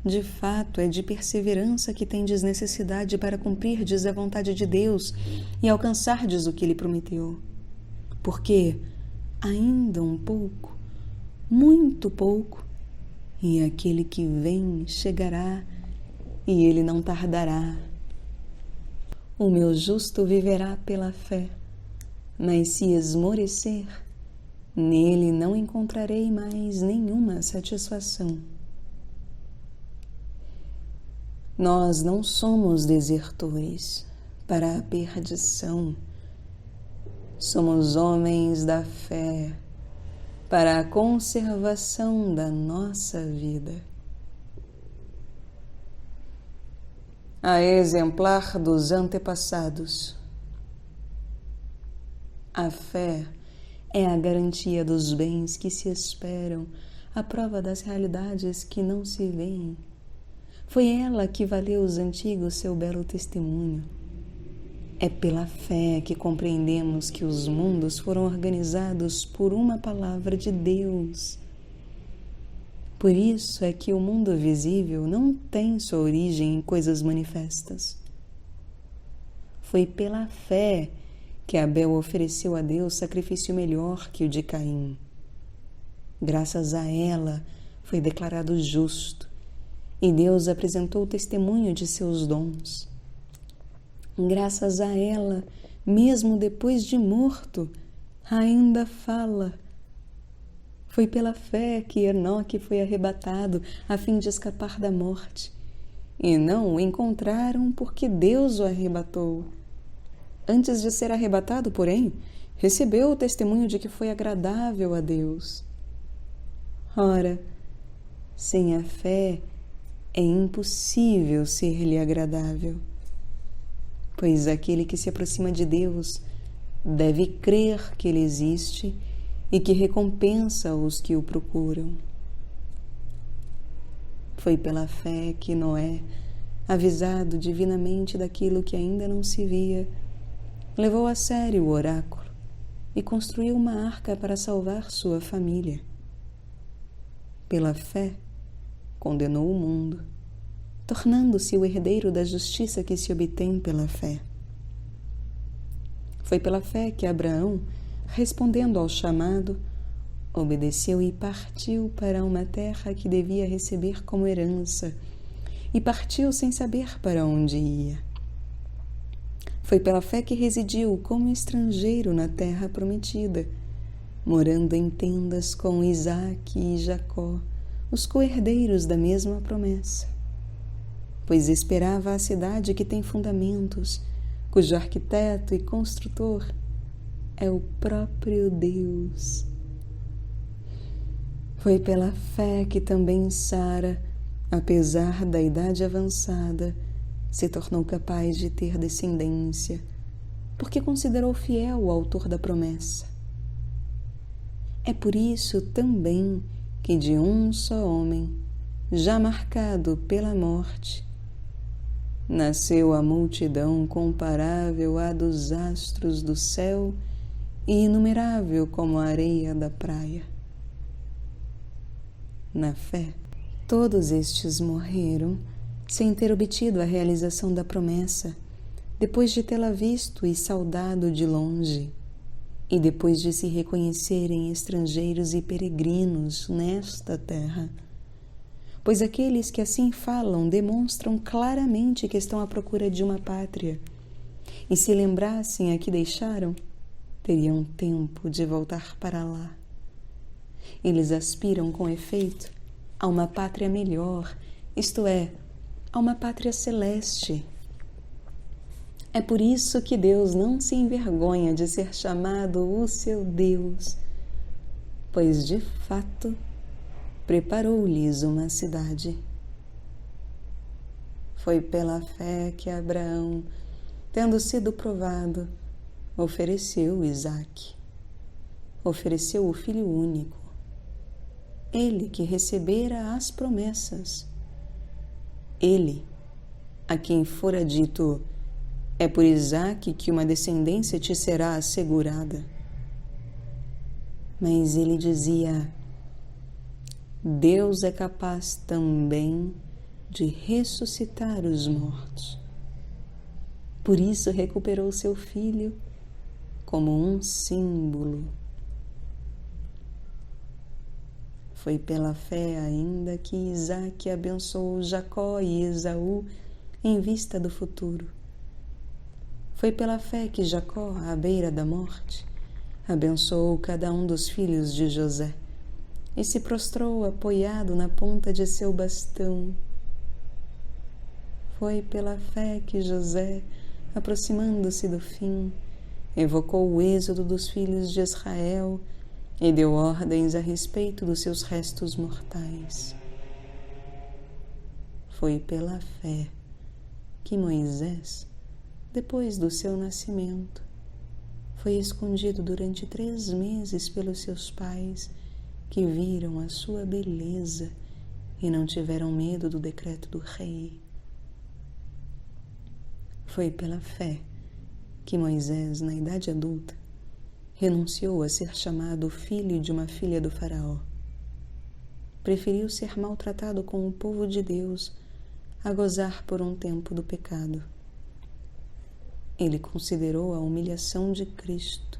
A: De fato, é de perseverança que tendes necessidade para cumprirdes a vontade de Deus e alcançardes o que Ele prometeu. Porque ainda um pouco, muito pouco, e aquele que vem chegará, e ele não tardará. O meu justo viverá pela fé, mas se esmorecer, nele não encontrarei mais nenhuma satisfação. Nós não somos desertores, para a perdição. Somos homens da fé para a conservação da nossa vida. A exemplar dos antepassados. A fé é a garantia dos bens que se esperam, a prova das realidades que não se veem. Foi ela que valeu os antigos seu belo testemunho. É pela fé que compreendemos que os mundos foram organizados por uma palavra de Deus. Por isso é que o mundo visível não tem sua origem em coisas manifestas. Foi pela fé que Abel ofereceu a Deus sacrifício melhor que o de Caim. Graças a ela foi declarado justo, e Deus apresentou o testemunho de seus dons. Graças a ela, mesmo depois de morto, ainda fala. Foi pela fé que Enoque foi arrebatado a fim de escapar da morte, e não o encontraram porque Deus o arrebatou. Antes de ser arrebatado, porém, recebeu o testemunho de que foi agradável a Deus. Ora, sem a fé é impossível ser-lhe agradável, pois aquele que se aproxima de Deus deve crer que Ele existe e que recompensa os que o procuram. Foi pela fé que Noé, avisado divinamente daquilo que ainda não se via, levou a sério o oráculo e construiu uma arca para salvar sua família. Pela fé, condenou o mundo, tornando-se o herdeiro da justiça que se obtém pela fé. Foi pela fé que Abraão, respondendo ao chamado, obedeceu e partiu para uma terra que devia receber como herança, e partiu sem saber para onde ia. Foi pela fé que residiu como estrangeiro na terra prometida, morando em tendas com Isaque e Jacó, os co-herdeiros da mesma promessa. Pois esperava a cidade que tem fundamentos, cujo arquiteto e construtor é o próprio Deus. Foi pela fé que também Sara, apesar da idade avançada, se tornou capaz de ter descendência, porque considerou fiel o autor da promessa. É por isso também que de um só homem, já marcado pela morte, nasceu a multidão comparável à dos astros do céu e inumerável como a areia da praia. Na fé, todos estes morreram sem ter obtido a realização da promessa, depois de tê-la visto e saudado de longe, e depois de se reconhecerem estrangeiros e peregrinos nesta terra. Pois aqueles que assim falam demonstram claramente que estão à procura de uma pátria, e se lembrassem a que deixaram, teriam tempo de voltar para lá. Eles aspiram, com efeito, a uma pátria melhor, isto é, a uma pátria celeste. É por isso que Deus não se envergonha de ser chamado o seu Deus, pois, de fato, preparou-lhes uma cidade. Foi pela fé que Abraão, tendo sido provado, ofereceu Isaque. Ofereceu o filho único, ele que recebera as promessas. Ele, a quem fora dito: é por Isaque que uma descendência te será assegurada. Mas ele dizia: Deus é capaz também de ressuscitar os mortos. Por isso recuperou seu filho como um símbolo. Foi pela fé ainda que Isaque abençoou Jacó e Esaú em vista do futuro. Foi pela fé que Jacó, à beira da morte, abençoou cada um dos filhos de José e se prostrou apoiado na ponta de seu bastão. Foi pela fé que José, aproximando-se do fim, evocou o êxodo dos filhos de Israel e deu ordens a respeito dos seus restos mortais. Foi pela fé que Moisés, depois do seu nascimento, foi escondido durante 3 meses pelos seus pais, que viram a sua beleza e não tiveram medo do decreto do rei. Foi pela fé que Moisés, na idade adulta, renunciou a ser chamado filho de uma filha do faraó. Preferiu ser maltratado com o povo de Deus a gozar por um tempo do pecado. Ele considerou a humilhação de Cristo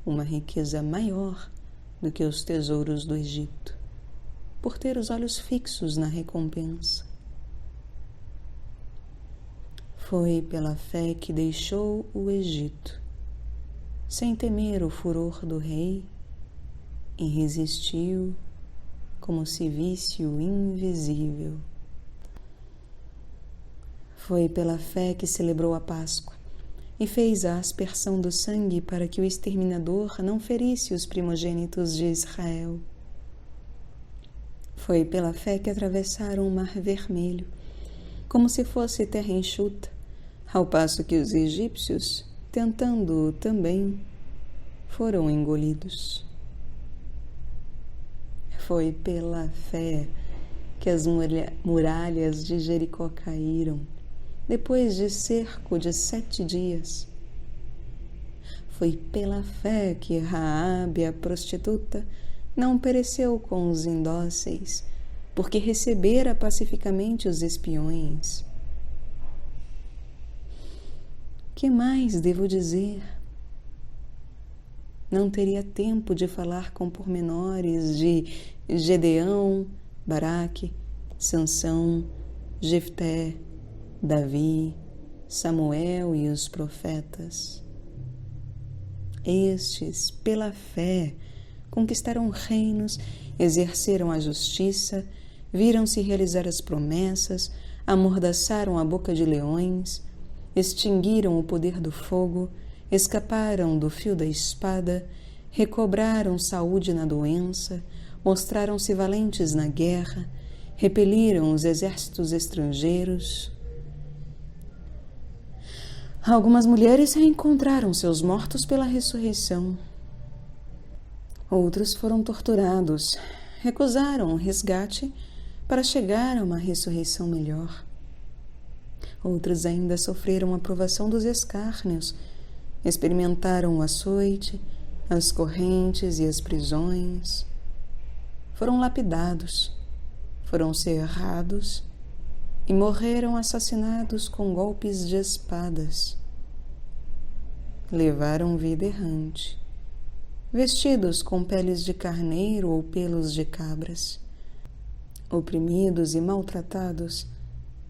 A: uma riqueza maior do que os tesouros do Egito, por ter os olhos fixos na recompensa. Foi pela fé que deixou o Egito, sem temer o furor do rei, e resistiu como se visse o invisível. Foi pela fé que celebrou a Páscoa e fez a aspersão do sangue para que o exterminador não ferisse os primogênitos de Israel. Foi pela fé que atravessaram o Mar Vermelho, como se fosse terra enxuta, ao passo que os egípcios, tentando-o também, foram engolidos. Foi pela fé que as muralhas de Jericó caíram, depois de cerco de 7 dias. Foi pela fé que Raabe, a prostituta, não pereceu com os indóceis, porque recebera pacificamente os espiões. Que mais devo dizer? Não teria tempo de falar com pormenores de Gedeão, Baraque, Sansão, Jefté, Davi, Samuel e os profetas. Estes, pela fé, conquistaram reinos, exerceram a justiça, viram-se realizar as promessas, amordaçaram a boca de leões, extinguiram o poder do fogo, escaparam do fio da espada, recobraram saúde na doença, mostraram-se valentes na guerra, repeliram os exércitos estrangeiros. Algumas mulheres reencontraram seus mortos pela ressurreição. Outros foram torturados, recusaram o resgate para chegar a uma ressurreição melhor. Outros ainda sofreram a provação dos escárnios, experimentaram o açoite, as correntes e as prisões. Foram lapidados, foram cerrados e morreram assassinados com golpes de espadas. Levaram vida errante, vestidos com peles de carneiro ou pelos de cabras. Oprimidos e maltratados,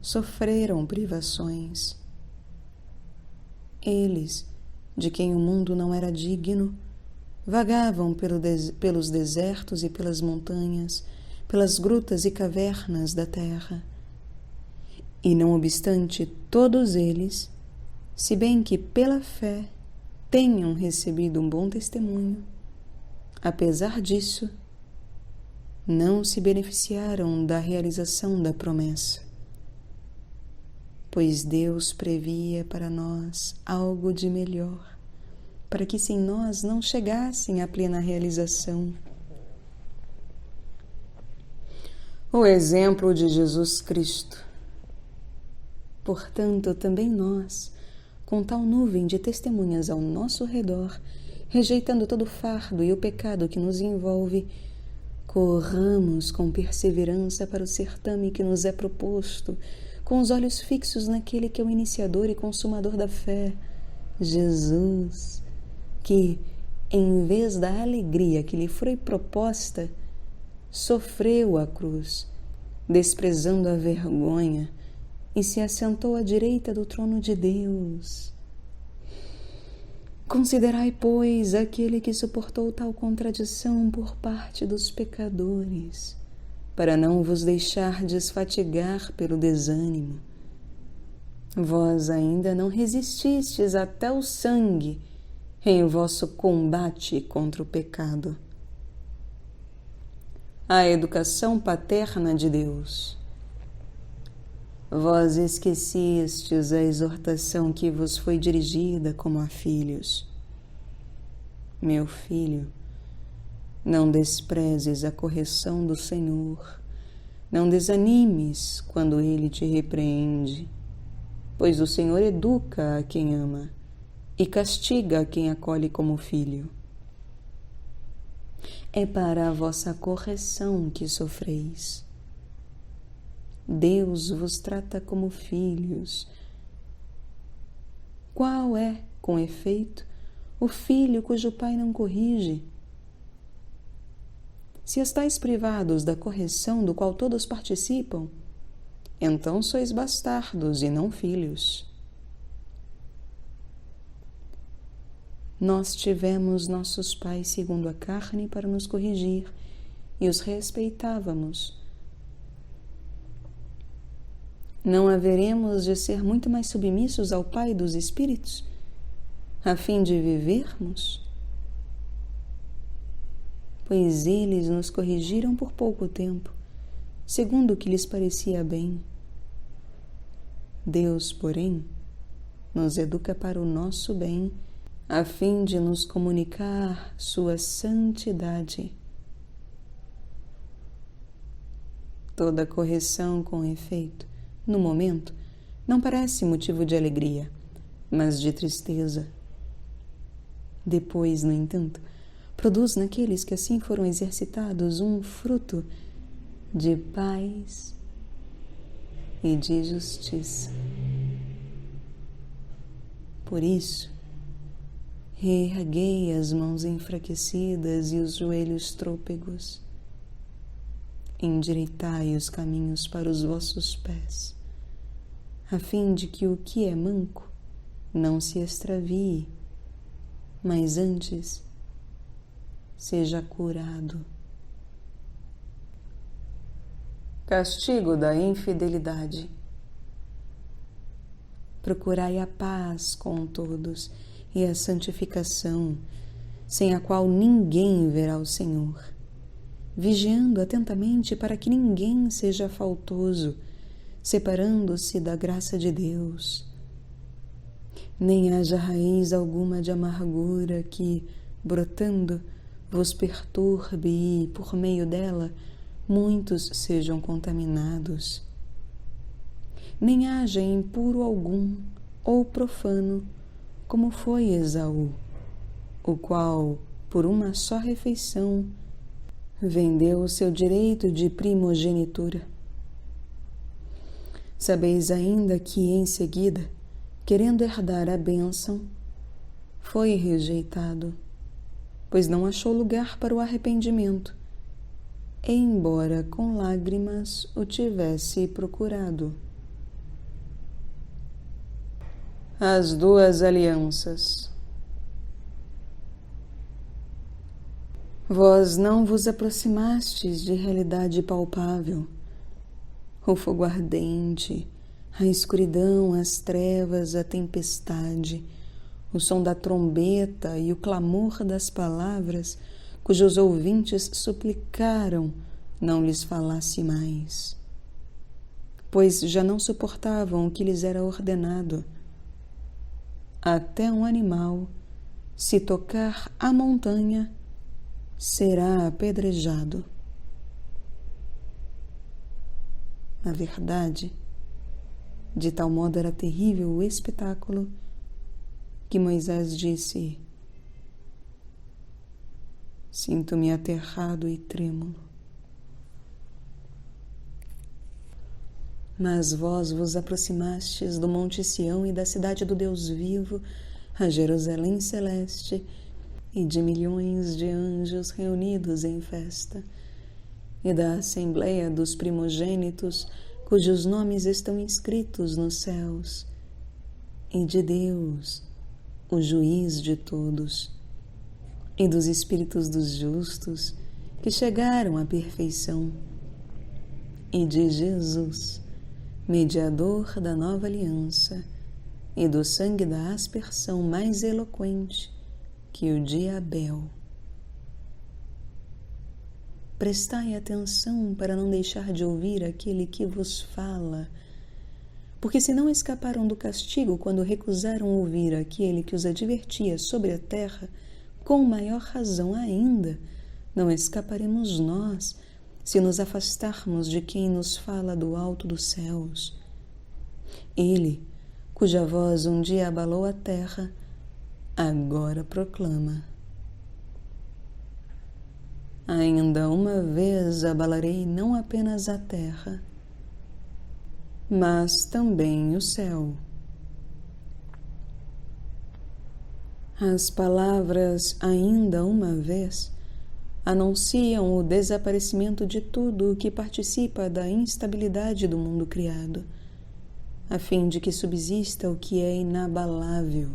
A: sofreram privações. Eles, de quem o mundo não era digno, vagavam pelos desertos e pelas montanhas, pelas grutas e cavernas da terra. E não obstante todos eles, se bem que pela fé tenham recebido um bom testemunho, apesar disso, não se beneficiaram da realização da promessa. Pois Deus previa para nós algo de melhor, para que sem nós não chegassem à plena realização. O exemplo de Jesus Cristo. Portanto, também nós, com tal nuvem de testemunhas ao nosso redor, rejeitando todo o fardo e o pecado que nos envolve, corramos com perseverança para o certame que nos é proposto, com os olhos fixos naquele que é o iniciador e consumador da fé, Jesus, que, em vez da alegria que lhe foi proposta, sofreu a cruz, desprezando a vergonha, e se assentou à direita do trono de Deus. Considerai, pois, aquele que suportou tal contradição por parte dos pecadores, para não vos deixar desfatigar pelo desânimo. Vós ainda não resististes até o sangue em vosso combate contra o pecado. A educação paterna de Deus. Vós esquecistes a exortação que vos foi dirigida como a filhos. Meu filho, não desprezes a correção do Senhor, não desanimes quando Ele te repreende, pois o Senhor educa a quem ama e castiga a quem acolhe como filho. É para a vossa correção que sofreis. Deus vos trata como filhos. Qual é, com efeito, o filho cujo pai não corrige? Se estáis privados da correção do qual todos participam, então sois bastardos e não filhos. Nós tivemos nossos pais segundo a carne para nos corrigir e os respeitávamos. Não haveremos de ser muito mais submissos ao Pai dos Espíritos, a fim de vivermos? Pois eles nos corrigiram por pouco tempo, segundo o que lhes parecia bem. Deus, porém, nos educa para o nosso bem, a fim de nos comunicar sua santidade. Toda correção, com efeito, no momento, não parece motivo de alegria, mas de tristeza. Depois, no entanto, produz naqueles que assim foram exercitados um fruto de paz e de justiça. Por isso, reerguei as mãos enfraquecidas e os joelhos trôpegos. Endireitai os caminhos para os vossos pés, a fim de que o que é manco não se extravie, mas antes seja curado. Castigo da infidelidade. Procurai a paz com todos e a santificação, sem a qual ninguém verá o Senhor, vigiando atentamente para que ninguém seja faltoso, separando-se da graça de Deus. Nem haja raiz alguma de amargura que, brotando, vos perturbe e, por meio dela, muitos sejam contaminados. Nem haja impuro algum ou profano, como foi Esaú, o qual, por uma só refeição, vendeu o seu direito de primogenitura. Sabeis ainda que, em seguida, querendo herdar a bênção, foi rejeitado, pois não achou lugar para o arrependimento, embora com lágrimas o tivesse procurado. As duas alianças. Vós não vos aproximastes de realidade palpável. O fogo ardente, a escuridão, as trevas, a tempestade, o som da trombeta e o clamor das palavras cujos ouvintes suplicaram não lhes falasse mais, pois já não suportavam o que lhes era ordenado. Até um animal, se tocar a montanha, será apedrejado. Na verdade, de tal modo era terrível o espetáculo que Moisés disse: sinto-me aterrado e trêmulo. Mas vós vos aproximastes do Monte Sião e da cidade do Deus vivo, a Jerusalém celeste, e de milhões de anjos reunidos em festa, e da assembleia dos primogênitos, cujos nomes estão inscritos nos céus, e de Deus, o juiz de todos, e dos espíritos dos justos, que chegaram à perfeição, e de Jesus, mediador da nova aliança e do sangue da aspersão mais eloquente que o de Abel. Prestai atenção para não deixar de ouvir aquele que vos fala, porque se não escaparam do castigo quando recusaram ouvir aquele que os advertia sobre a terra, com maior razão ainda, não escaparemos nós, se nos afastarmos de quem nos fala do alto dos céus. Ele, cuja voz um dia abalou a terra, agora proclama: ainda uma vez abalarei não apenas a terra, mas também o céu. As palavras ainda uma vez anunciam o desaparecimento de tudo o que participa da instabilidade do mundo criado, a fim de que subsista o que é inabalável.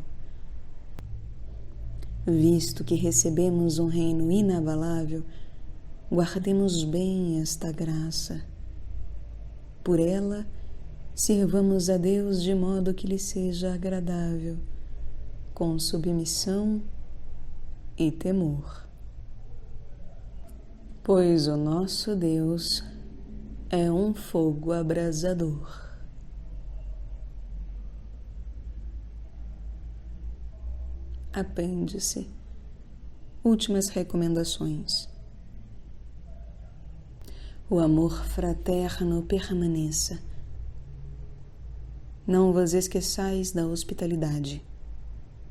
A: Visto que recebemos um reino inabalável, guardemos bem esta graça. Por ela, sirvamos a Deus de modo que lhe seja agradável, com submissão e temor. Pois o nosso Deus é um fogo abrasador. Apêndice. Últimas recomendações. O amor fraterno permaneça. Não vos esqueçais da hospitalidade,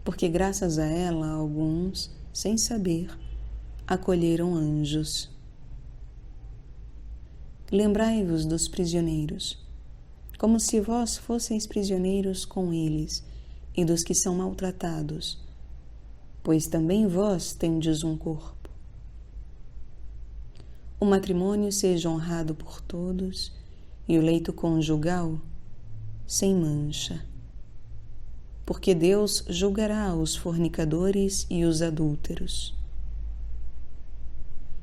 A: porque graças a ela alguns, sem saber, acolheram anjos. Lembrai-vos dos prisioneiros, como se vós fosseis prisioneiros com eles, e dos que são maltratados, pois também vós tendes um corpo. O matrimônio seja honrado por todos, e o leito conjugal sem mancha, porque Deus julgará os fornicadores e os adúlteros.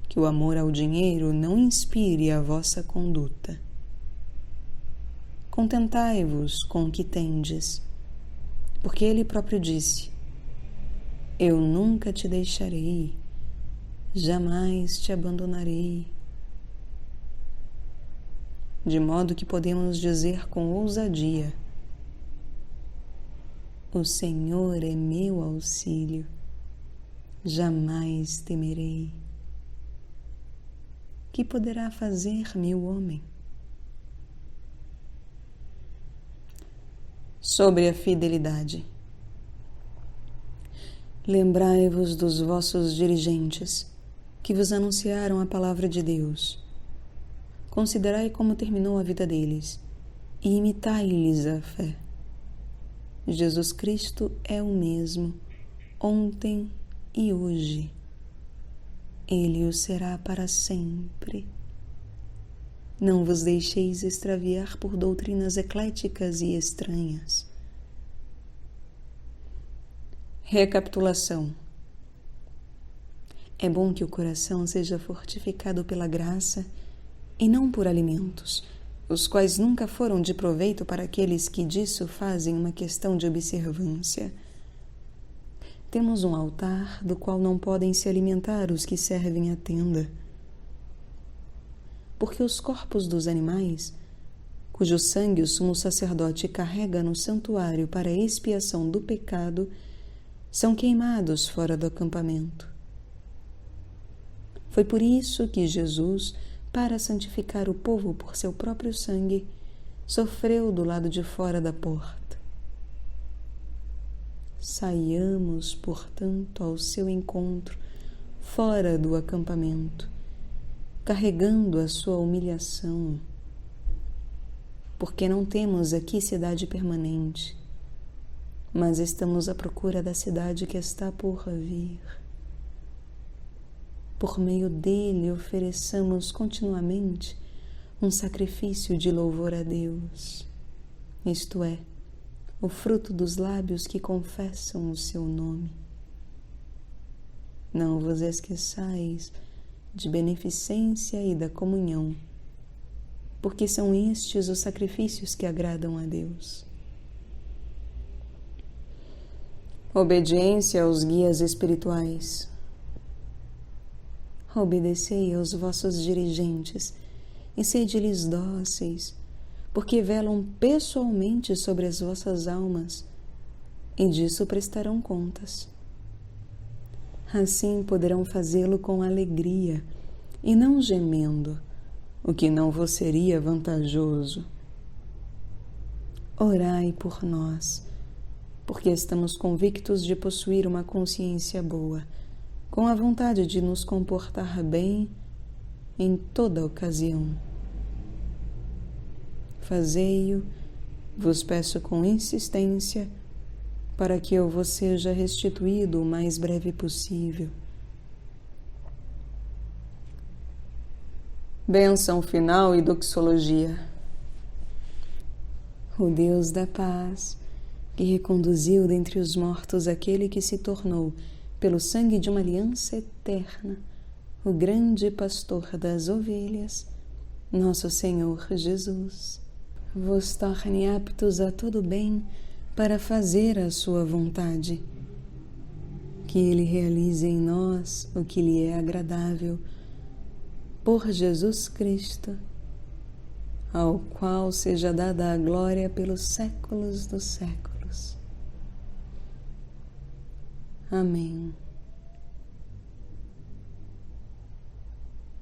A: Que o amor ao dinheiro não inspire a vossa conduta. Contentai-vos com o que tendes, porque Ele próprio disse: eu nunca te deixarei, jamais te abandonarei. De modo que podemos dizer com ousadia: o Senhor é meu auxílio, jamais temerei. Que poderá fazer-me o homem? Sobre a fidelidade. Lembrai-vos dos vossos dirigentes, que vos anunciaram a palavra de Deus. Considerai como terminou a vida deles, e imitai-lhes a fé. Jesus Cristo é o mesmo, ontem e hoje. Ele o será para sempre. Não vos deixeis extraviar por doutrinas ecléticas e estranhas. Recapitulação. É bom que o coração seja fortificado pela graça e não por alimentos, os quais nunca foram de proveito para aqueles que disso fazem uma questão de observância. Temos um altar do qual não podem se alimentar os que servem a tenda, porque os corpos dos animais, cujo sangue o sumo sacerdote carrega no santuário para a expiação do pecado, são queimados fora do acampamento. Foi por isso que Jesus, para santificar o povo por seu próprio sangue, sofreu do lado de fora da porta. Saiamos, portanto, ao seu encontro, fora do acampamento, carregando a sua humilhação, porque não temos aqui cidade permanente, mas estamos à procura da cidade que está por vir. Por meio dele ofereçamos continuamente um sacrifício de louvor a Deus, isto é, o fruto dos lábios que confessam o seu nome. Não vos esqueçais de beneficência e da comunhão, porque são estes os sacrifícios que agradam a Deus. Obediência aos guias espirituais. Obedecei aos vossos dirigentes e sede-lhes dóceis, porque velam pessoalmente sobre as vossas almas, e disso prestarão contas. Assim poderão fazê-lo com alegria e não gemendo, o que não vos seria vantajoso. Orai por nós, porque estamos convictos de possuir uma consciência boa, com a vontade de nos comportar bem em toda ocasião. Fazei-o, vos peço com insistência, para que eu vos seja restituído o mais breve possível. Bênção final e doxologia. O Deus da paz, que reconduziu dentre os mortos aquele que se tornou, pelo sangue de uma aliança eterna, o grande pastor das ovelhas, nosso Senhor Jesus, vos torne aptos a todo bem para fazer a sua vontade. Que Ele realize em nós o que lhe é agradável, por Jesus Cristo, ao qual seja dada a glória pelos séculos dos séculos. Amém.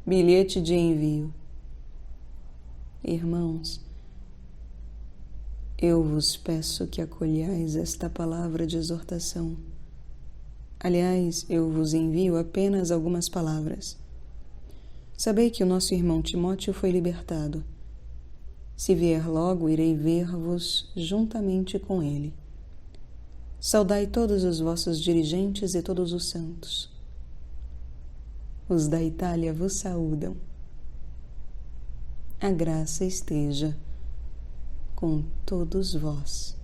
A: Bilhete de envio. Irmãos, eu vos peço que acolhais esta palavra de exortação. Aliás, eu vos envio apenas algumas palavras. Sabei que o nosso irmão Timóteo foi libertado. Se vier logo, irei ver-vos juntamente com ele. Saudai todos os vossos dirigentes e todos os santos. Os da Itália vos saúdam. A graça esteja com todos vós.